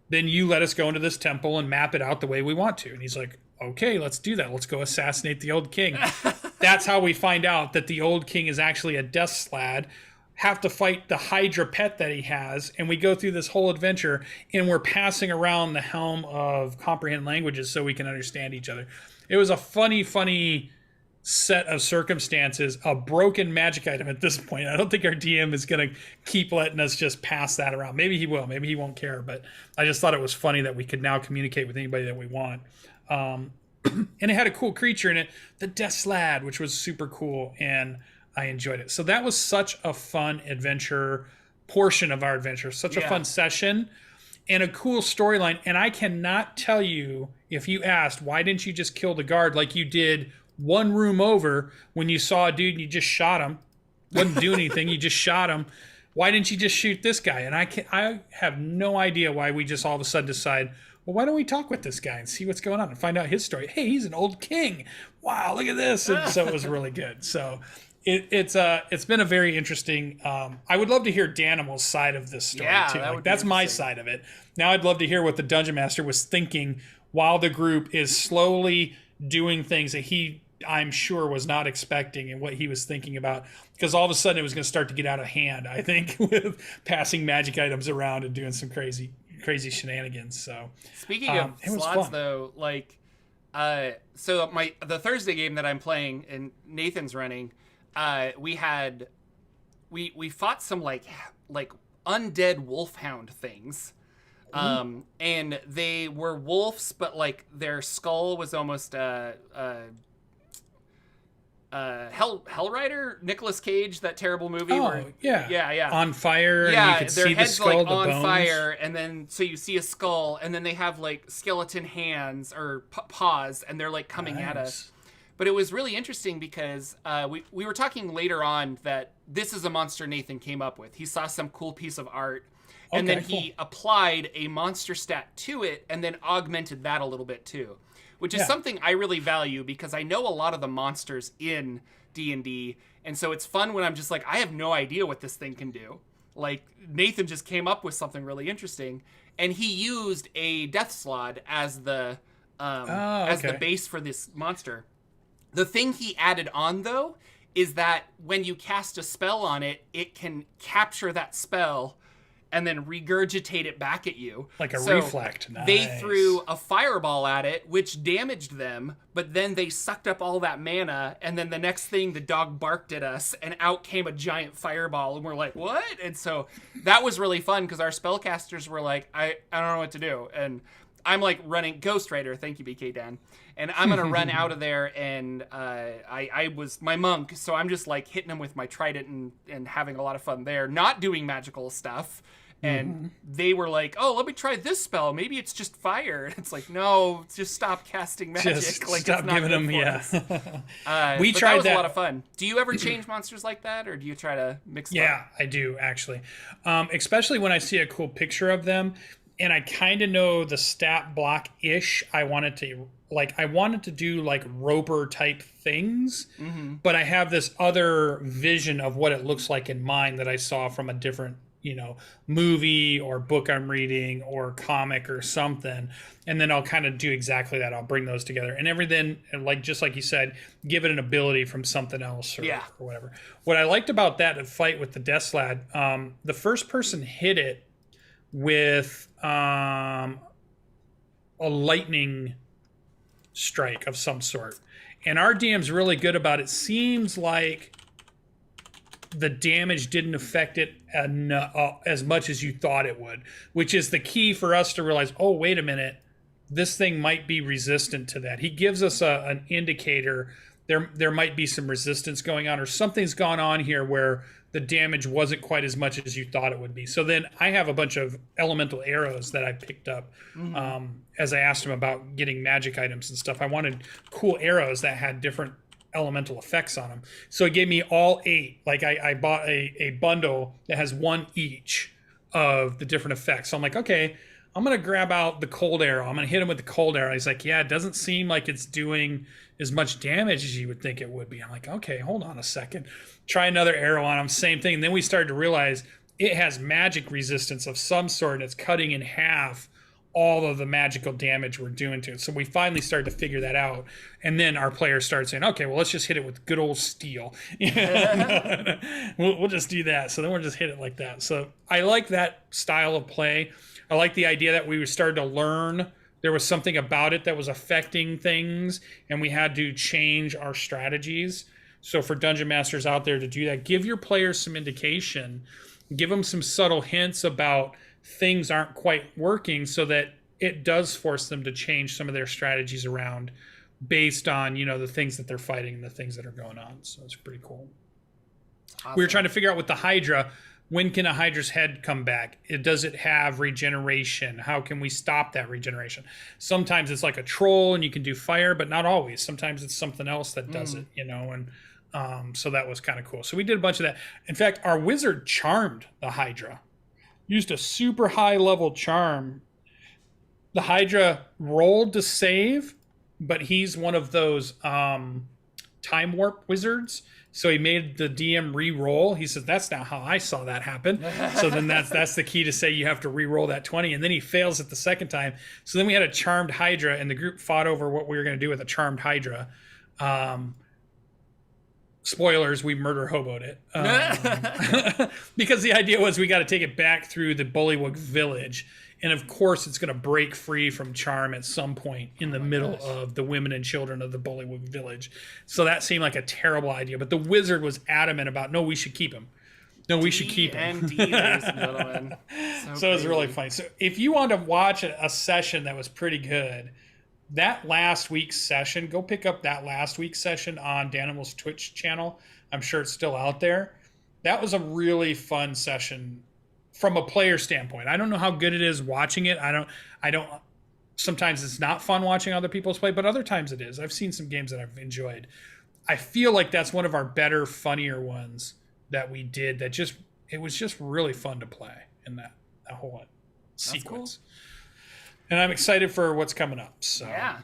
B: then you let us go into this temple and map it out the way we want to. And he's like, okay, let's do that. Let's go assassinate the old king. That's how we find out that the old king is actually a Death Slad, have to fight the Hydra pet that he has, and we go through this whole adventure, and we're passing around the helm of comprehend languages so we can understand each other. It was a funny set of circumstances, a broken magic item at this point. I don't think our DM is going to keep letting us just pass that around. Maybe he will. Maybe he won't care, but I just thought it was funny that we could now communicate with anybody that we want. And it had a cool creature in it, the Death Slad, which was super cool, and I enjoyed it. So that was such a fun adventure portion of our adventure, such a fun session and a cool storyline. And I cannot tell you, if you asked, why didn't you just kill the guard like you did one room over when you saw a dude and you just shot him? Wouldn't do anything. You just shot him. Why didn't you just shoot this guy? And I have no idea why we just all of a sudden decide, well, why don't we talk with this guy and see what's going on and find out his story? Hey, he's an old king. Wow, look at this. And so it was really good. So It's been a very interesting. I would love to hear Danimal's side of this story too.
A: That
B: Like
A: would be
B: that's my
A: interesting.
B: side of it. Now I'd love to hear what the dungeon master was thinking while the group is slowly doing things that I'm sure, was not expecting, and what he was thinking about. Because all of a sudden it was going to start to get out of hand, I think, with passing magic items around and doing some crazy shenanigans. So
A: Speaking of
B: it was
A: slots,
B: fun.
A: though, like, so the Thursday game that I'm playing and Nathan's running, we fought some like undead wolfhound things. And they were wolves, but like their skull was almost Hellrider, Nicolas Cage, that terrible movie.
B: Oh, yeah.
A: Yeah.
B: On fire, and
A: Yeah,
B: you could
A: their
B: see the
A: heads
B: skull,
A: like
B: the
A: on
B: bones.
A: fire, and then so you see a skull, and then they have like skeleton hands or paws, and they're like coming at us. But it was really interesting because we were talking later on that this is a monster Nathan came up with. He saw some cool piece of art, and then he applied a monster stat to it, and then augmented that a little bit too, which is something I really value because I know a lot of the monsters in D&D, and so it's fun when I'm just like, I have no idea what this thing can do. Like, Nathan just came up with something really interesting, and he used a death slod as the base for this monster. The thing he added on, though, is that when you cast a spell on it, it can capture that spell and then regurgitate it back at you.
B: Like a reflect. Nice.
A: They threw a fireball at it, which damaged them, but then they sucked up all that mana, and then the next thing, the dog barked at us, and out came a giant fireball, and we're like, what? And so that was really fun, because our spellcasters were like, I don't know what to do. And I'm like running Ghost Rider, thank you, BK Dan. And I'm gonna run out of there, and I was my monk, so I'm just like hitting him with my trident and having a lot of fun there, not doing magical stuff. And they were like, "Oh, let me try this spell. Maybe it's just fire." And it's like, no, just stop casting magic.
B: Just
A: like,
B: stop
A: it's not
B: giving them.
A: We
B: tried
A: that was
B: that.
A: a lot of fun. Do you ever change monsters like that, or do you try to mix them
B: Yeah, I do actually, especially when I see a cool picture of them, and I kind of know the stat block ish. I wanted to do like roper type things, but I have this other vision of what it looks like in mind that I saw from a different movie or book I'm reading or comic or something, and then I'll kind of do exactly that. I'll bring those together and everything, and like just like you said, give it an ability from something else or whatever. What I liked about that fight with the Death Slad, the first person hit it with a lightning strike of some sort, and our DM's really good about it. Seems like the damage didn't affect it as much as you thought it would, which is the key for us to realize, oh, wait a minute, this thing might be resistant to that. He gives us an indicator. There might be some resistance going on, or something's gone on here where the damage wasn't quite as much as you thought it would be. So then I have a bunch of elemental arrows that I picked up as I asked him about getting magic items and stuff. I wanted cool arrows that had different elemental effects on them, so it gave me all 8. Like I bought a bundle that has 1 each of the different effects. So I'm like, okay, I'm gonna grab out the cold arrow, I'm gonna hit him with the cold arrow. He's like, yeah, it doesn't seem like it's doing as much damage as you would think it would be. I'm like, okay, hold on a second, try another arrow on him, same thing. And then we started to realize it has magic resistance of some sort, and it's cutting in half all of the magical damage we're doing to it. So we finally started to figure that out. And then our players started saying, okay, well, let's just hit it with good old steel. we'll just do that. So then we'll just hit it like that. So I like that style of play. I like the idea that we started to learn there was something about it that was affecting things, and we had to change our strategies. So for dungeon masters out there to do that, give your players some indication, give them some subtle hints about things aren't quite working, so that it does force them to change some of their strategies around based on, the things that they're fighting and the things that are going on. So it's pretty cool. Awesome. We were trying to figure out with the Hydra, when can a Hydra's head come back? Does it have regeneration? How can we stop that regeneration? Sometimes it's like a troll and you can do fire, but not always. Sometimes it's something else that does it, and so that was kind of cool. So we did a bunch of that. In fact, our wizard charmed the Hydra. Used a super high level charm. The Hydra rolled to save, but he's one of those time warp wizards. So he made the DM re-roll. He says, that's not how I saw that happen. So then that's the key to say you have to re-roll that 20. And then he fails it the second time. So then we had a charmed Hydra, and the group fought over what we were going to do with a charmed Hydra. Spoilers, we murder hoboed it. Because the idea was we got to take it back through the Bullywug village. And of course, it's going to break free from charm at some point in the middle of the women and children of the Bullywug village. So that seemed like a terrible idea. But the wizard was adamant about, no, we should keep him. No, we should keep him.
A: DMD, ladies and gentlemen.
B: So it was really funny. So if you want to watch a session that was pretty good, that last week's session, go pick up that last week's session on Danimal's Twitch channel. I'm sure it's still out there. That was a really fun session from a player standpoint. I don't know how good it is watching it. I don't sometimes it's not fun watching other people's play, but other times it is. I've seen some games that I've enjoyed. I feel like that's one of our better, funnier ones that we did that it was just really fun to play in that whole sequence. Cool. And I'm excited for what's coming up. So
A: yeah.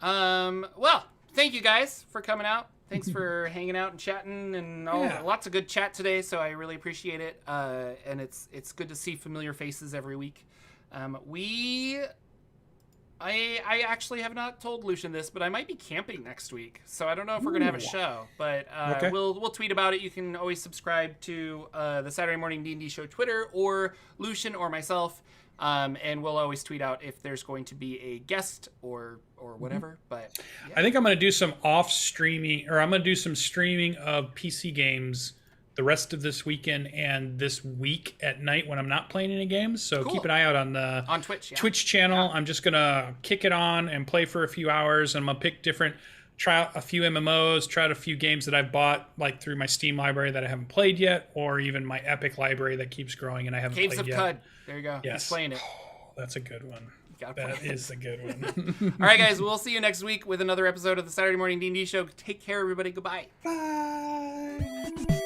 A: Well, thank you guys for coming out. Thanks for hanging out and chatting and lots of good chat today. So I really appreciate it. And it's good to see familiar faces every week. I actually have not told Lucian this, but I might be camping next week. So I don't know if we're going to have a show, but we'll tweet about it. You can always subscribe to the Saturday Morning D&D Show Twitter, or Lucian or myself. And we'll always tweet out if there's going to be a guest or whatever. But yeah.
B: I think I'm going to do some streaming of PC games the rest of this weekend and this week at night when I'm not playing any games. So Keep an eye out on
A: Twitch,
B: Twitch channel. Yeah. I'm just going to kick it on and play for a few hours. And I'm going to pick try out a few MMOs, try out a few games that I've bought like through my Steam library that I haven't played yet, or even my Epic library that keeps growing and I haven't
A: Caves
B: played
A: of
B: yet.
A: Cud. There you go.
B: Yes.
A: He's playing it.
B: Oh, that's a good one. That is a good one.
A: All right, guys. We'll see you next week with another episode of the Saturday Morning D&D Show. Take care, everybody. Goodbye.
B: Bye.